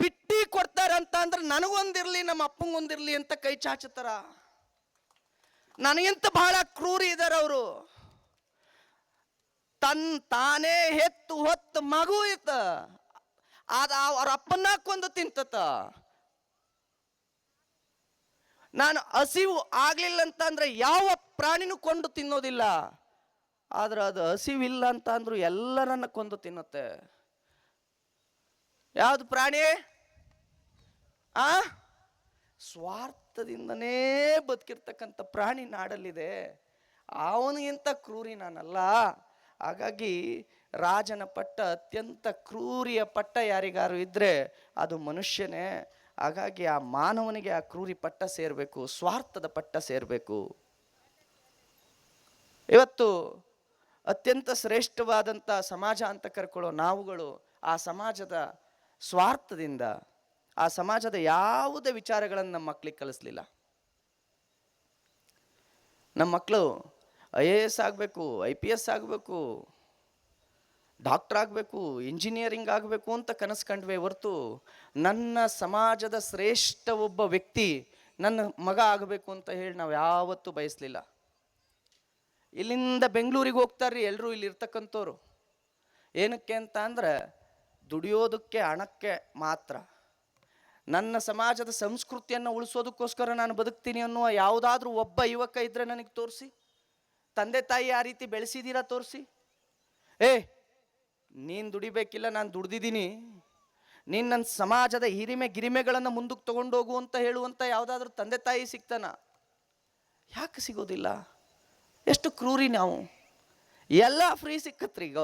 ಬಿಟ್ಟಿ ಕೊಡ್ತಾರಂತ ಅಂದ್ರೆ ನನಗೊಂದಿರ್ಲಿ ನಮ್ಮ ಅಪ್ಪಂಗೊಂದಿರ್ಲಿ ಅಂತ ಕೈ ಚಾಚುತ್ತಾರ. ನನಗಿಂತ ಬಹಳ ಕ್ರೂರಿ ಇದ್ದಾರೆ ಅವರು. ತಾನೇ ಹೆತ್ತು ಹೊತ್ತು ಮಗು ಇತ್ತ, ಅದ ಅವ್ರ ಅಪ್ಪನ್ನ ಕೊಂದು ತಿಂತತ. ನಾನು ಹಸಿವು ಆಗ್ಲಿಲ್ಲ ಅಂತ ಅಂದ್ರೆ ಯಾವ ಪ್ರಾಣಿನೂ ಕೊಂಡು ತಿನ್ನೋದಿಲ್ಲ, ಆದ್ರೆ ಅದು ಹಸಿವಿಲ್ಲ ಅಂತ ಅಂದ್ರು ಎಲ್ಲರನ್ನ ಕೊಂದು ತಿನ್ನುತ್ತೆ. ಯಾವುದು ಪ್ರಾಣಿ? ಸ್ವಾರ್ಥದಿಂದನೇ ಬದುಕಿರ್ತಕ್ಕಂಥ ಪ್ರಾಣಿ ನಾಡಲ್ಲಿದೆ. ಅವನಿಗಿಂತ ಕ್ರೂರಿ ನಾನಲ್ಲ. ಹಾಗಾಗಿ ರಾಜನ ಪಟ್ಟ, ಅತ್ಯಂತ ಕ್ರೂರಿಯ ಪಟ್ಟ ಯಾರಿಗಾರು ಇದ್ರೆ ಅದು ಮನುಷ್ಯನೇ. ಹಾಗಾಗಿ ಆ ಮಾನವನಿಗೆ ಆ ಕ್ರೂರಿ ಪಟ್ಟ ಸೇರಬೇಕು, ಸ್ವಾರ್ಥದ ಪಟ್ಟ ಸೇರಬೇಕು. ಇವತ್ತು ಅತ್ಯಂತ ಶ್ರೇಷ್ಠವಾದಂಥ ಸಮಾಜ ಅಂತ ಕರ್ಕೊಳ್ಳೋ ನಾವುಗಳು ಆ ಸಮಾಜದ ಸ್ವಾರ್ಥದಿಂದ, ಆ ಸಮಾಜದ ಯಾವುದೇ ವಿಚಾರಗಳನ್ನು ನಮ್ಮ ಮಕ್ಕಳಿಗೆ ಕಲಿಸ್ಲಿಲ್ಲ. ನಮ್ಮ ಮಕ್ಕಳು IAS ಆಗಬೇಕು, IPS ಆಗಬೇಕು, ಡಾಕ್ಟರ್ ಆಗಬೇಕು, ಇಂಜಿನಿಯರಿಂಗ್ ಆಗಬೇಕು ಅಂತ ಕನಸು ಕಂಡ್ವೆ ಹೊರತು ನನ್ನ ಸಮಾಜದ ಶ್ರೇಷ್ಠ ಒಬ್ಬ ವ್ಯಕ್ತಿ ನನ್ನ ಮಗ ಆಗಬೇಕು ಅಂತ ಹೇಳಿ ನಾವು ಯಾವತ್ತೂ ಬಯಸಲಿಲ್ಲ. ಇಲ್ಲಿಂದ ಬೆಂಗಳೂರಿಗೆ ಹೋಗ್ತಾರ್ರಿ ಎಲ್ಲರೂ, ಇಲ್ಲಿ ಇರ್ತಕ್ಕಂಥವ್ರು. ಏನಕ್ಕೆ ಅಂತ ಅಂದ್ರೆ ದುಡಿಯೋದಕ್ಕೆ, ಹಣಕ್ಕೆ ಮಾತ್ರ. ನನ್ನ ಸಮಾಜದ ಸಂಸ್ಕೃತಿಯನ್ನು ಉಳಿಸೋದಕ್ಕೋಸ್ಕರ ನಾನು ಬದುಕ್ತೀನಿ ಅನ್ನುವ ಯಾವುದಾದ್ರೂ ಒಬ್ಬ ಯುವಕ ಇದ್ರೆ ನನಗೆ ತೋರಿಸಿ. ತಂದೆ ತಾಯಿ ಆ ರೀತಿ ಬೆಳೆಸಿದ್ದೀರಾ ತೋರಿಸಿ. ನೀನು ದುಡಿಬೇಕಿಲ್ಲ, ನಾನು ದುಡ್ದಿದ್ದೀನಿ, ನೀನು ನನ್ನ ಸಮಾಜದ ಗಿರಿಮೆಗಳನ್ನು ಮುಂದಕ್ಕೆ ತಗೊಂಡೋಗು ಅಂತ ಹೇಳುವಂಥ ಯಾವುದಾದ್ರೂ ತಂದೆ ತಾಯಿ ಸಿಗ್ತಾನ? ಯಾಕೆ ಸಿಗೋದಿಲ್ಲ? ಎಷ್ಟು ಕ್ರೂರಿ ನಾವು. ಎಲ್ಲ ಫ್ರೀ ಸಿಕ್ಕತ್ರಿ. ಈಗ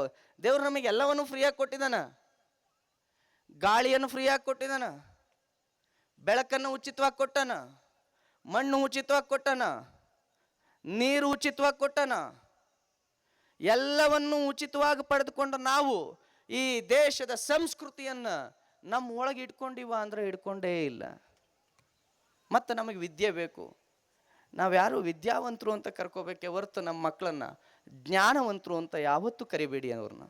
ದೇವ್ರು ನಮಗೆ ಎಲ್ಲವನ್ನು ಫ್ರೀಯಾಗಿ ಕೊಟ್ಟಿದ್ದಾನ. ಗಾಳಿಯನ್ನು ಫ್ರೀಯಾಗಿ ಕೊಟ್ಟಿದ್ದಾನ, ಬೆಳಕನ್ನು ಉಚಿತವಾಗಿ ಕೊಟ್ಟಾನ, ಮಣ್ಣು ಉಚಿತವಾಗಿ ಕೊಟ್ಟಾನ, ನೀರು ಉಚಿತವಾಗಿ ಕೊಟ್ಟಾನ. ಎಲ್ಲವನ್ನು ಉಚಿತವಾಗಿ ಪಡೆದುಕೊಂಡು ನಾವು ಈ ದೇಶದ ಸಂಸ್ಕೃತಿಯನ್ನು ನಮ್ಮ ಒಳಗೆ ಇಟ್ಕೊಂಡಿವ ಅಂದ್ರೆ ಇಟ್ಕೊಂಡೇ ಇಲ್ಲ. ಮತ್ತು ನಮಗೆ ವಿದ್ಯೆ ಬೇಕು. ನಾವ್ಯಾರು ವಿದ್ಯಾವಂತರು ಅಂತ ಕರ್ಕೋಬೇಕೆ ಹೊರತು ನಮ್ಮ ಮಕ್ಕಳನ್ನ ಜ್ಞಾನವಂತರು ಅಂತ ಯಾವತ್ತೂ ಕರಿಬೇಡಿ. ಅವ್ರನ್ನ,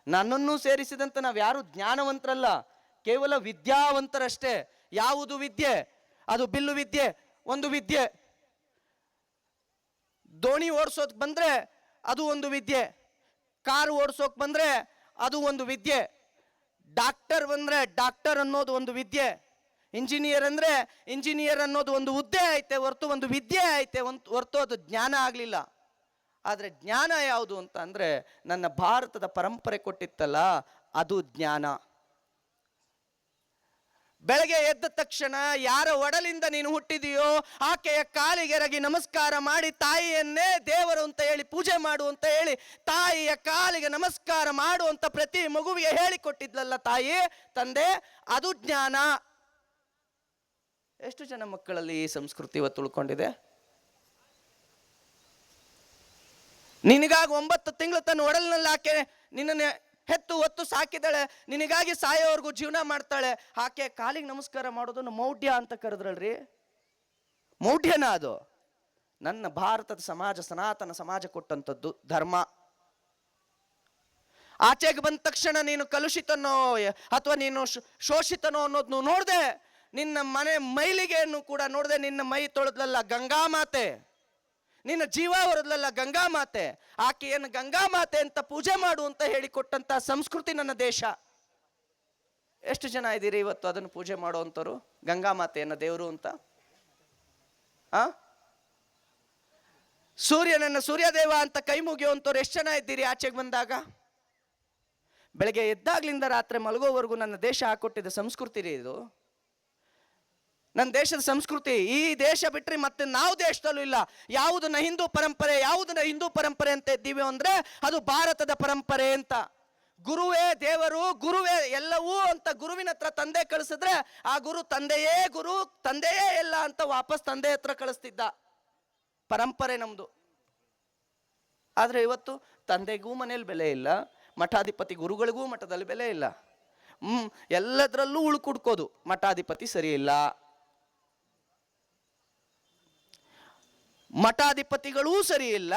ನನ್ನನ್ನು ಸೇರಿಸಿದಂತೆ ನಾವು ಯಾರು ಜ್ಞಾನವಂತರಲ್ಲ, ಕೇವಲ ವಿದ್ಯಾವಂತರಷ್ಟೇ. ಯಾವುದು ವಿದ್ಯೆ? ಅದು ಬಿಲ್ಲು ವಿದ್ಯೆ, ಒಂದು ವಿದ್ಯೆ. ದೋಣಿ ಓಡಿಸೋಕ್ ಬಂದ್ರೆ ಅದು ಒಂದು ವಿದ್ಯೆ, ಕಾರು ಓಡಿಸೋಕ್ ಬಂದ್ರೆ ಅದು ಒಂದು ವಿದ್ಯೆ, ಡಾಕ್ಟರ್ ಬಂದ್ರೆ ಡಾಕ್ಟರ್ ಅನ್ನೋದು ಒಂದು ವಿದ್ಯೆ, ಇಂಜಿನಿಯರ್ ಅಂದರೆ ಇಂಜಿನಿಯರ್ ಅನ್ನೋದು ಒಂದು ಹುದ್ದೆ ಐತೆ ಹೊರ್ತು ಒಂದು ವಿದ್ಯೆ ಐತೆ ಹೊರ್ತು ಅದು ಜ್ಞಾನ ಆಗಲಿಲ್ಲ. ಆದರೆ ಜ್ಞಾನ ಯಾವುದು ಅಂತ ಅಂದರೆ ನನ್ನ ಭಾರತದ ಪರಂಪರೆ ಕೊಟ್ಟಿತ್ತಲ್ಲ, ಅದು ಜ್ಞಾನ. ಬೆಳಗ್ಗೆ ಎದ್ದ ತಕ್ಷಣ ಯಾರ ಒಡಲಿಂದ ನೀನು ಹುಟ್ಟಿದೆಯೋ ಆಕೆಯ ಕಾಲಿಗೆರಗಿ ನಮಸ್ಕಾರ ಮಾಡಿ ತಾಯಿಯನ್ನೇ ದೇವರು ಅಂತ ಹೇಳಿ ಪೂಜೆ ಮಾಡು ಅಂತ ಹೇಳಿ ತಾಯಿಯ ಕಾಲಿಗೆ ನಮಸ್ಕಾರ ಮಾಡು ಅಂತ ಪ್ರತಿ ಮಗುವಿಗೆ ಹೇಳಿಕೊಟ್ಟಿದ್ಲಲ್ಲ ತಾಯಿ, ತಂದೆ, ಅದು ಜ್ಞಾನ. ಎಷ್ಟು ಜನ ಮಕ್ಕಳಲ್ಲಿ ಈ ಸಂಸ್ಕೃತಿ ಇವತ್ತು ಉಳ್ಕೊಂಡಿದೆ? ನಿನಗಾಗಿ 9 ತಿಂಗಳು ತನ್ನ ಒಡಲಿನಲ್ಲಿ ಆಕೆ ನಿನ್ನನ್ನು ಹೆತ್ತು ಹೊತ್ತು ಸಾಕಿದಾಳೆ, ನಿನಗಾಗಿ ಸಾಯೋವರೆಗೂ ಜೀವನ ಮಾಡ್ತಾಳೆ. ಆಕೆ ಕಾಲಿಗೆ ನಮಸ್ಕಾರ ಮಾಡೋದನ್ನು ಮೌಢ್ಯ ಅಂತ ಕರೆದ್ರಲ್ರಿ. ಮೌಢ್ಯನ ಅದು? ನನ್ನ ಭಾರತದ ಸಮಾಜ, ಸನಾತನ ಸಮಾಜ ಕೊಟ್ಟಂಥದ್ದು ಧರ್ಮ. ಆಚೆಗೆ ಬಂದ ತಕ್ಷಣ ನೀನು ಕಲುಷಿತನೋ ಅಥವಾ ನೀನು ಶೋಷಿತನೋ ಅನ್ನೋದನ್ನು ನೋಡದೆ, ನಿನ್ನ ಮನೆ ಮೈಲಿಗೆಯನ್ನು ಕೂಡ ನೋಡದೆ, ನಿನ್ನ ಮೈ ತೊಳೆದ್ಲಲ್ಲ ಗಂಗಾ ಮಾತೆ, ನಿನ್ನ ಜೀವ ಹೊರದ್ಲಲ್ಲ ಗಂಗಾ ಮಾತೆ, ಆಕೆಯನ್ನು ಗಂಗಾ ಮಾತೆ ಅಂತ ಪೂಜೆ ಮಾಡು ಅಂತ ಹೇಳಿಕೊಟ್ಟಂತ ಸಂಸ್ಕೃತಿ ನನ್ನ ದೇಶ. ಎಷ್ಟು ಜನ ಇದ್ದೀರಿ ಇವತ್ತು ಅದನ್ನು ಪೂಜೆ ಮಾಡುವಂಥವ್ರು, ಗಂಗಾ ಮಾತೆಯನ್ನ ದೇವರು ಅಂತ? ಸೂರ್ಯನನ್ನ ಸೂರ್ಯದೇವ ಅಂತ ಕೈ ಮುಗಿಯುವಂಥವ್ರು ಎಷ್ಟು ಜನ ಇದ್ದೀರಿ ಆಚೆಗೆ ಬಂದಾಗ? ಬೆಳಗ್ಗೆ ಎದ್ದಾಗ್ಲಿಂದ ರಾತ್ರಿ ಮಲಗೋವರೆಗೂ ನನ್ನ ದೇಶ ಹಾಕೊಟ್ಟಿದ್ದ ಸಂಸ್ಕೃತಿ ರೀ ಇದು. ನನ್ನ ದೇಶದ ಸಂಸ್ಕೃತಿ. ಈ ದೇಶ ಬಿಟ್ಟರೆ ಮತ್ತೆ ನಾವು ದೇಶದಲ್ಲೂ ಇಲ್ಲ. ಯಾವುದನ್ನ ಹಿಂದೂ ಪರಂಪರೆ, ಯಾವುದನ್ನ ಹಿಂದೂ ಪರಂಪರೆ ಅಂತ ಇದ್ದೀವಿ ಅಂದ್ರೆ ಅದು ಭಾರತದ ಪರಂಪರೆ ಅಂತ. ಗುರುವೇ ದೇವರು, ಗುರುವೇ ಎಲ್ಲವೂ ಅಂತ ಗುರುವಿನ ಹತ್ರ ತಂದೆ ಕಳಿಸಿದ್ರೆ ಆ ಗುರು ತಂದೆಯೇ ಗುರು, ತಂದೆಯೇ ಎಲ್ಲ ಅಂತ ವಾಪಸ್ ತಂದೆ ಹತ್ರ ಕಳಿಸ್ತಿದ್ದ. ಪರಂಪರೆ ನಮ್ದು. ಆದ್ರೆ ಇವತ್ತು ತಂದೆಗೂ ಮನೇಲಿ ಬೆಲೆ ಇಲ್ಲ, ಮಠಾಧಿಪತಿ ಗುರುಗಳಿಗೂ ಮಠದಲ್ಲಿ ಬೆಲೆ ಇಲ್ಲ. ಎಲ್ಲದರಲ್ಲೂ ಉಳ್ಕುಡ್ಕೋದು. ಮಠಾಧಿಪತಿ ಸರಿ ಇಲ್ಲ, ಮಠಾಧಿಪತಿಗಳೂ ಸರಿ ಇಲ್ಲ,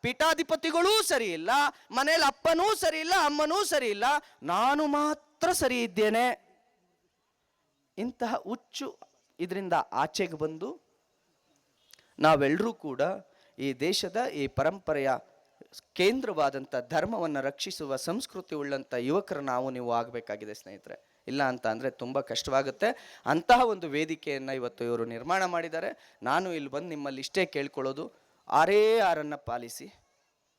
ಪೀಠಾಧಿಪತಿಗಳೂ ಸರಿ ಇಲ್ಲ, ಮನೇಲಿ ಅಪ್ಪನೂ ಸರಿ ಇಲ್ಲ, ಅಮ್ಮನೂ ಸರಿ ಇಲ್ಲ, ನಾನು ಮಾತ್ರ ಸರಿ ಇದ್ದೇನೆ. ಇಂತಹ ಹುಚ್ಚು ಇದರಿಂದ ಆಚೆಗೆ ಬಂದು ನಾವೆಲ್ಲರೂ ಕೂಡ ಈ ದೇಶದ ಈ ಪರಂಪರೆಯ ಕೇಂದ್ರವಾದಂಥ ಧರ್ಮವನ್ನು ರಕ್ಷಿಸುವ ಸಂಸ್ಕೃತಿ ಉಳ್ಳಂಥ ಯುವಕರು ನಾವು ನೀವು ಆಗಬೇಕಾಗಿದೆ ಸ್ನೇಹಿತರೆ. ಇಲ್ಲ ಅಂತ ಅಂದರೆ ತುಂಬ ಕಷ್ಟವಾಗುತ್ತೆ. ಅಂತಹ ಒಂದು ವೇದಿಕೆಯನ್ನು ಇವತ್ತು ಇವರು ನಿರ್ಮಾಣ ಮಾಡಿದ್ದಾರೆ. ನಾನು ಇಲ್ಲಿ ಬಂದು ನಿಮ್ಮಲ್ಲಿ ಇಷ್ಟೇ ಕೇಳ್ಕೊಳ್ಳೋದು, 6 ಪಾಲಿಸಿ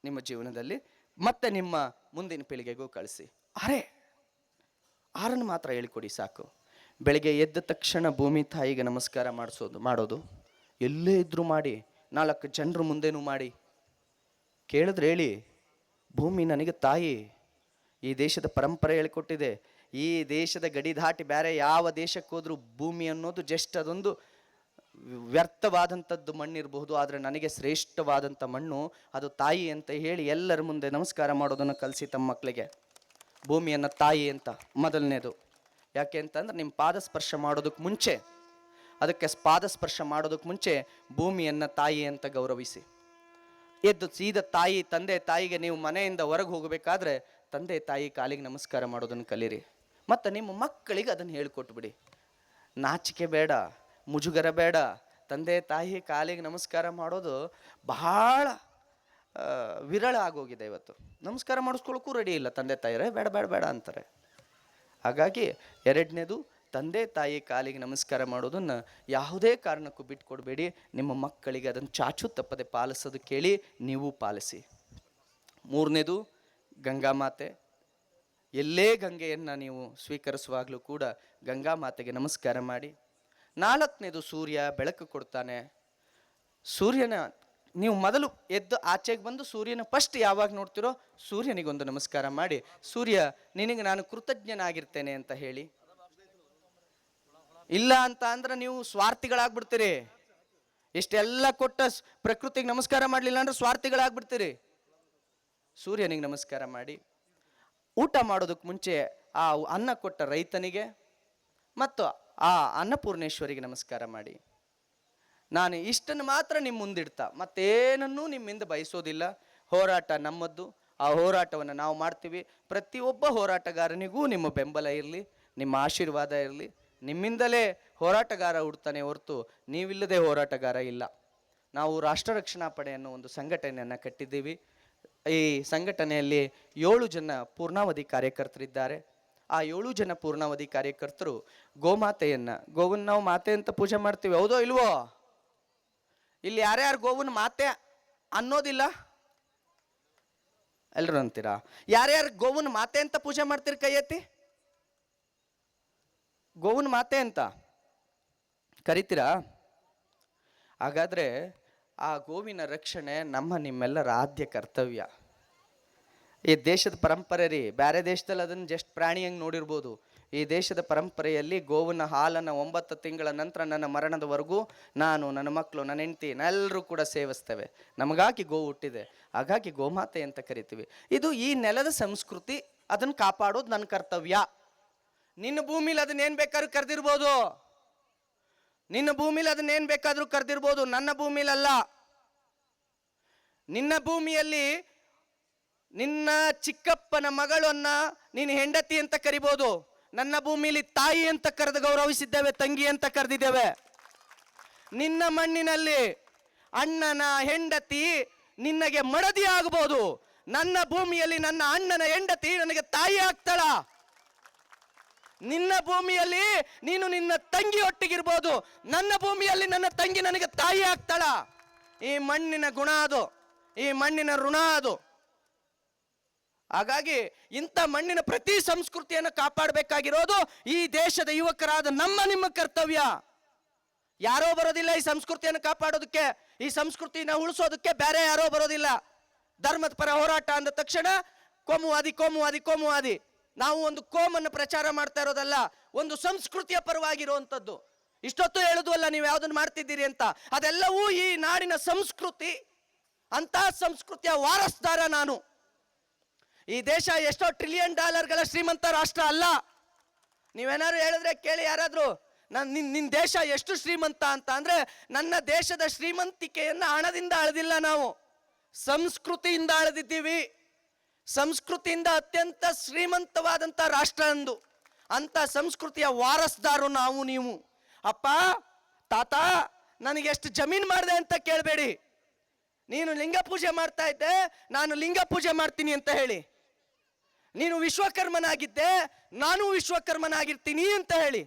ನಿಮ್ಮ ಜೀವನದಲ್ಲಿ, ಮತ್ತೆ ನಿಮ್ಮ ಮುಂದಿನ ಪೀಳಿಗೆಗೂ ಕಳಿಸಿ. 6 ಮಾತ್ರ ಹೇಳಿಕೊಡಿ ಸಾಕು. ಬೆಳಗ್ಗೆ ಎದ್ದ ತಕ್ಷಣ ಭೂಮಿ ತಾಯಿಗೆ ನಮಸ್ಕಾರ ಮಾಡೋದು ಎಲ್ಲೇ ಇದ್ರೂ ಮಾಡಿ, 4 ಜನರ ಮುಂದೆನೂ ಮಾಡಿ. ಕೇಳಿದ್ರೆ ಹೇಳಿ, ಭೂಮಿ ನನಗೆ ತಾಯಿ, ಈ ದೇಶದ ಪರಂಪರೆ ಹೇಳಿಕೊಟ್ಟಿದೆ. ಈ ದೇಶದ ಗಡಿ ದಾಟಿ ಬೇರೆ ಯಾವ ದೇಶಕ್ಕೆ ಹೋದ್ರೂ ಭೂಮಿ ಅನ್ನೋದು ಜಸ್ಟ್ ಅದೊಂದು ವ್ಯರ್ಥವಾದಂಥದ್ದು ಮಣ್ಣಿರಬಹುದು, ಆದರೆ ನನಗೆ ಶ್ರೇಷ್ಠವಾದಂಥ ಮಣ್ಣು ಅದು ತಾಯಿ ಅಂತ ಹೇಳಿ ಎಲ್ಲರ ಮುಂದೆ ನಮಸ್ಕಾರ ಮಾಡೋದನ್ನು ಕಲಿಸಿ ತಮ್ಮ ಮಕ್ಕಳಿಗೆ. ಭೂಮಿಯನ್ನು ತಾಯಿ ಅಂತ ಮೊದಲನೇದು. ಯಾಕೆ ಅಂತಂದ್ರೆ ನಿಮ್ಮ ಪಾದಸ್ಪರ್ಶ ಮಾಡೋದಕ್ಕೆ ಮುಂಚೆ, ಅದಕ್ಕೆ ಪಾದಸ್ಪರ್ಶ ಮಾಡೋದಕ್ಕೆ ಮುಂಚೆ ಭೂಮಿಯನ್ನು ತಾಯಿ ಅಂತ ಗೌರವಿಸಿ. ಎದ್ದು ಸೀದಾ ತಾಯಿ, ತಂದೆ ತಾಯಿಗೆ ನೀವು ಮನೆಯಿಂದ ಹೊರಗೆ ಹೋಗಬೇಕಾದ್ರೆ ತಂದೆ ತಾಯಿ ಕಾಲಿಗೆ ನಮಸ್ಕಾರ ಮಾಡೋದನ್ನು ಕಲೀರಿ. ಮತ್ತು ನಿಮ್ಮ ಮಕ್ಕಳಿಗೆ ಅದನ್ನು ಹೇಳಿಕೊಟ್ಬಿಡಿ. ನಾಚಿಕೆ ಬೇಡ, ಮುಜುಗರ ಬೇಡ. ತಂದೆ ತಾಯಿ ಕಾಲಿಗೆ ನಮಸ್ಕಾರ ಮಾಡೋದು ಬಹಳ ವಿರಳ ಆಗೋಗಿದೆ ಇವತ್ತು. ನಮಸ್ಕಾರ ಮಾಡಿಸ್ಕೊಳ್ಳೋಕ್ಕೂ ರೆಡಿ ಇಲ್ಲ ತಂದೆ ತಾಯಿರೇ, ಬೇಡ ಬೇಡ ಬೇಡ ಅಂತಾರೆ. ಹಾಗಾಗಿ 2ನೇದು, ತಂದೆ ತಾಯಿ ಕಾಲಿಗೆ ನಮಸ್ಕಾರ ಮಾಡೋದನ್ನು ಯಾವುದೇ ಕಾರಣಕ್ಕೂ ಬಿಟ್ಕೊಡ್ಬೇಡಿ. ನಿಮ್ಮ ಮಕ್ಕಳಿಗೆ ಅದನ್ನು ಚಾಚು ತಪ್ಪದೆ ಪಾಲಿಸೋದು ಕೇಳಿ ನೀವು ಪಾಲಿಸಿ. 3ನೇದು, ಗಂಗಾ ಮಾತೆ. ಎಲ್ಲೇ ಗಂಗೆಯನ್ನು ನೀವು ಸ್ವೀಕರಿಸುವಾಗಲೂ ಕೂಡ ಗಂಗಾ ಮಾತೆಗೆ ನಮಸ್ಕಾರ ಮಾಡಿ. 4ನೇದು, ಸೂರ್ಯ ಬೆಳಕು ಕೊಡ್ತಾನೆ. ಸೂರ್ಯನ ನೀವು ಮೊದಲು ಎದ್ದು ಆಚೆಗೆ ಬಂದು ಸೂರ್ಯನ ಫಸ್ಟ್ ಯಾವಾಗ ನೋಡ್ತಿರೋ ಸೂರ್ಯನಿಗೊಂದು ನಮಸ್ಕಾರ ಮಾಡಿ, ಸೂರ್ಯ ನಿನಗೆ ನಾನು ಕೃತಜ್ಞನಾಗಿರ್ತೇನೆ ಅಂತ ಹೇಳಿ. ಇಲ್ಲ ಅಂತ ಅಂದ್ರೆ ನೀವು ಸ್ವಾರ್ಥಿಗಳಾಗ್ಬಿಡ್ತೀರಿ. ಇಷ್ಟೆಲ್ಲ ಕೊಟ್ಟ ಪ್ರಕೃತಿಗೆ ನಮಸ್ಕಾರ ಮಾಡಲಿಲ್ಲ ಅಂದ್ರೆ ಸ್ವಾರ್ಥಿಗಳಾಗ್ಬಿಡ್ತೀರಿ. ಸೂರ್ಯನಿಗೆ ನಮಸ್ಕಾರ ಮಾಡಿ. ಊಟ ಮಾಡೋದಕ್ಕೆ ಮುಂಚೆ ಆ ಅನ್ನ ಕೊಟ್ಟ ರೈತನಿಗೆ ಮತ್ತು ಆ ಅನ್ನಪೂರ್ಣೇಶ್ವರಿಗೆ ನಮಸ್ಕಾರ ಮಾಡಿ. ನಾನು ಇಷ್ಟನ್ನು ಮಾತ್ರ ನಿಮ್ಮ ಮುಂದಿಡ್ತಾ ಮತ್ತೇನನ್ನೂ ನಿಮ್ಮಿಂದ ಬಯಸೋದಿಲ್ಲ. ಹೋರಾಟ ನಮ್ಮದ್ದು, ಆ ಹೋರಾಟವನ್ನು ನಾವು ಮಾಡ್ತೀವಿ. ಪ್ರತಿಯೊಬ್ಬ ಹೋರಾಟಗಾರನಿಗೂ ನಿಮ್ಮ ಬೆಂಬಲ ಇರಲಿ, ನಿಮ್ಮ ಆಶೀರ್ವಾದ ಇರಲಿ. ನಿಮ್ಮಿಂದಲೇ ಹೋರಾಟಗಾರ ಹುಡ್ತಾನೆ ಹೊರತು ನೀವಿಲ್ಲದೆ ಹೋರಾಟಗಾರ ಇಲ್ಲ. ನಾವು ರಾಷ್ಟ್ರ ರಕ್ಷಣಾ ಪಡೆ ಅನ್ನೋ ಒಂದು ಸಂಘಟನೆಯನ್ನು ಕಟ್ಟಿದ್ದೀವಿ. ಈ ಸಂಘಟನೆಯಲ್ಲಿ 7 ಜನ ಪೂರ್ಣಾವಧಿ ಕಾರ್ಯಕರ್ತರಿದ್ದಾರೆ. ಆ 7 ಜನ ಪೂರ್ಣಾವಧಿ ಕಾರ್ಯಕರ್ತರು ಗೋಮಾತೆಯನ್ನ, ಗೋವನ್ನ ನಾವು ಮಾತೆ ಅಂತ ಪೂಜೆ ಮಾಡ್ತೀವಿ, ಹೌದೋ ಇಲ್ವೋ? ಇಲ್ಲಿ ಯಾರ್ಯಾರು ಗೋವನ್ನ ಮಾತೆ ಅನ್ನೋದಿಲ್ಲ? ಎಲ್ಲರೂ ಅಂತೀರಾ? ಯಾರ್ಯಾರು ಗೋವನ್ನ ಮಾತೆ ಅಂತ ಪೂಜೆ ಮಾಡ್ತೀರಿ ಕೈ ಎತ್ತಿ. ಗೋವನ್ನ ಮಾತೆ ಅಂತ ಕರಿತೀರಾ? ಹಾಗಾದ್ರೆ ಆ ಗೋವಿನ ರಕ್ಷಣೆ ನಮ್ಮ ನಿಮ್ಮೆಲ್ಲರ ಆದ್ಯ ಕರ್ತವ್ಯ. ಈ ದೇಶದ ಪರಂಪರೆ ರೀ, ಬೇರೆ ದೇಶದಲ್ಲಿ ಅದನ್ನು ಜಸ್ಟ್ ಪ್ರಾಣಿಯಂಗೆ ನೋಡಿರ್ಬೋದು. ಈ ದೇಶದ ಪರಂಪರೆಯಲ್ಲಿ ಗೋವಿನ ಹಾಲನ್ನು 9 ತಿಂಗಳ ನಂತರ ನನ್ನ ಮರಣದವರೆಗೂ ನಾನು, ನನ್ನ ಮಕ್ಕಳು, ನನ್ನ ಹೆಂಡತಿ ಎಲ್ಲರೂ ಕೂಡ ಸೇವಿಸ್ತೇವೆ. ನಮಗಾಗಿ ಗೋ ಹುಟ್ಟಿದೆ, ಹಾಗಾಗಿ ಗೋಮಾತೆ ಅಂತ ಕರಿತೀವಿ. ಇದು ಈ ನೆಲದ ಸಂಸ್ಕೃತಿ, ಅದನ್ನು ಕಾಪಾಡೋದು ನನ್ನ ಕರ್ತವ್ಯ. ನಿನ್ನ ಭೂಮಿಲಿ ಅದನ್ನೇನು ಬೇಕಾದ್ರೂ ಕರೆದಿರ್ಬೋದು, ನಿನ್ನ ಭೂಮಿಲಿ ಅದನ್ನೇನು ಬೇಕಾದ್ರೂ ಕರೆದಿರ್ಬೋದು, ನನ್ನ ಭೂಮಿಲಲ್ಲ. ನಿನ್ನ ಭೂಮಿಯಲ್ಲಿ ನಿನ್ನ ಚಿಕ್ಕಪ್ಪನ ಮಗಳನ್ನ ನೀನು ಹೆಂಡತಿ ಅಂತ ಕರಿಬೋದು. ನನ್ನ ಭೂಮಿಲಿ ತಾಯಿ ಅಂತ ಕರೆದು ಗೌರವಿಸಿದ್ದೇವೆ, ತಂಗಿ ಅಂತ ಕರೆದಿದ್ದೇವೆ. ನಿನ್ನ ಮಣ್ಣಿನಲ್ಲಿ ಅಣ್ಣನ ಹೆಂಡತಿ ನಿನ್ನಗೆ ಮಡದಿ ಆಗಬಹುದು. ನನ್ನ ಭೂಮಿಯಲ್ಲಿ ನನ್ನ ಅಣ್ಣನ ಹೆಂಡತಿ ನನಗೆ ತಾಯಿ ಆಗ್ತಾಳ. ನಿನ್ನ ಭೂಮಿಯಲ್ಲಿ ನೀನು ನಿನ್ನ ತಂಗಿ ಒಟ್ಟಿಗಿರ್ಬೋದು, ನನ್ನ ಭೂಮಿಯಲ್ಲಿ ನನ್ನ ತಂಗಿ ನನಗೆ ತಾಯಿ ಆಗ್ತಾಳ. ಈ ಮಣ್ಣಿನ ಗುಣ ಅದು, ಈ ಮಣ್ಣಿನ ಋಣ ಅದು. ಹಾಗಾಗಿ ಇಂಥ ಮಣ್ಣಿನ ಪ್ರತಿ ಸಂಸ್ಕೃತಿಯನ್ನು ಕಾಪಾಡಬೇಕಾಗಿರೋದು ಈ ದೇಶದ ಯುವಕರಾದ ನಮ್ಮ ನಿಮ್ಮ ಕರ್ತವ್ಯ. ಯಾರೋ ಬರೋದಿಲ್ಲ ಈ ಸಂಸ್ಕೃತಿಯನ್ನು ಕಾಪಾಡೋದಕ್ಕೆ, ಈ ಸಂಸ್ಕೃತಿನ ಉಳಿಸೋದಕ್ಕೆ ಬೇರೆ ಯಾರೋ ಬರೋದಿಲ್ಲ. ಧರ್ಮದ ಪರ ಹೋರಾಟ ಅಂದ ತಕ್ಷಣ ಕೋಮುವಾದಿ ಕೋಮುವಾದಿ ಕೋಮುವಾದಿ. ನಾವು ಒಂದು ಕೋಮನ್ನು ಪ್ರಚಾರ ಮಾಡ್ತಾ ಇರೋದಲ್ಲ, ಒಂದು ಸಂಸ್ಕೃತಿಯ ಪರವಾಗಿರುವಂಥದ್ದು. ಇಷ್ಟೊತ್ತು ಹೇಳುದಲ್ಲ ನೀವು ಯಾವುದನ್ನು ಮಾಡ್ತಿದ್ದೀರಿ ಅಂತ, ಅದೆಲ್ಲವೂ ಈ ನಾಡಿನ ಸಂಸ್ಕೃತಿ. ಅಂತಹ ಸಂಸ್ಕೃತಿಯ ವಾರಸ್ದಾರ ನಾನು. ಈ ದೇಶ ಎಷ್ಟೋ $1 ಟ್ರಿಲಿಯನ್ ಶ್ರೀಮಂತ ರಾಷ್ಟ್ರ ಅಲ್ಲ. ನೀವೇನಾದ್ರು ಹೇಳಿದ್ರೆ ಕೇಳಿ ಯಾರಾದ್ರೂ, ನಿನ್ನ ದೇಶ ಎಷ್ಟು ಶ್ರೀಮಂತ ಅಂತ ಅಂದ್ರೆ, ನನ್ನ ದೇಶದ ಶ್ರೀಮಂತಿಕೆಯನ್ನ ಹಣದಿಂದ ಅಳೆದಿಲ್ಲ, ನಾವು ಸಂಸ್ಕೃತಿಯಿಂದ ಅಳೆದಿದ್ದೀವಿ. ಸಂಸ್ಕೃತಿಯಿಂದ ಅತ್ಯಂತ ಶ್ರೀಮಂತವಾದಂಥ ರಾಷ್ಟ್ರ ಅಂದು, ಅಂತ ಸಂಸ್ಕೃತಿಯ ವಾರಸ್ದಾರು ನಾವು ನೀವು. ಅಪ್ಪ ತಾತ ನನಗೆ ಎಷ್ಟು ಜಮೀನು ಮಾಡಿದೆ ಅಂತ ಕೇಳಬೇಡಿ. ನೀನು ಲಿಂಗ ಪೂಜೆ ಮಾಡ್ತಾ ಇದ್ದೆ, ನಾನು ಲಿಂಗ ಪೂಜೆ ಮಾಡ್ತೀನಿ ಅಂತ ಹೇಳಿ. ನೀನು ವಿಶ್ವಕರ್ಮನಾಗಿದ್ದೆ, ನಾನು ವಿಶ್ವಕರ್ಮನಾಗಿರ್ತೀನಿ ಅಂತ ಹೇಳಿ.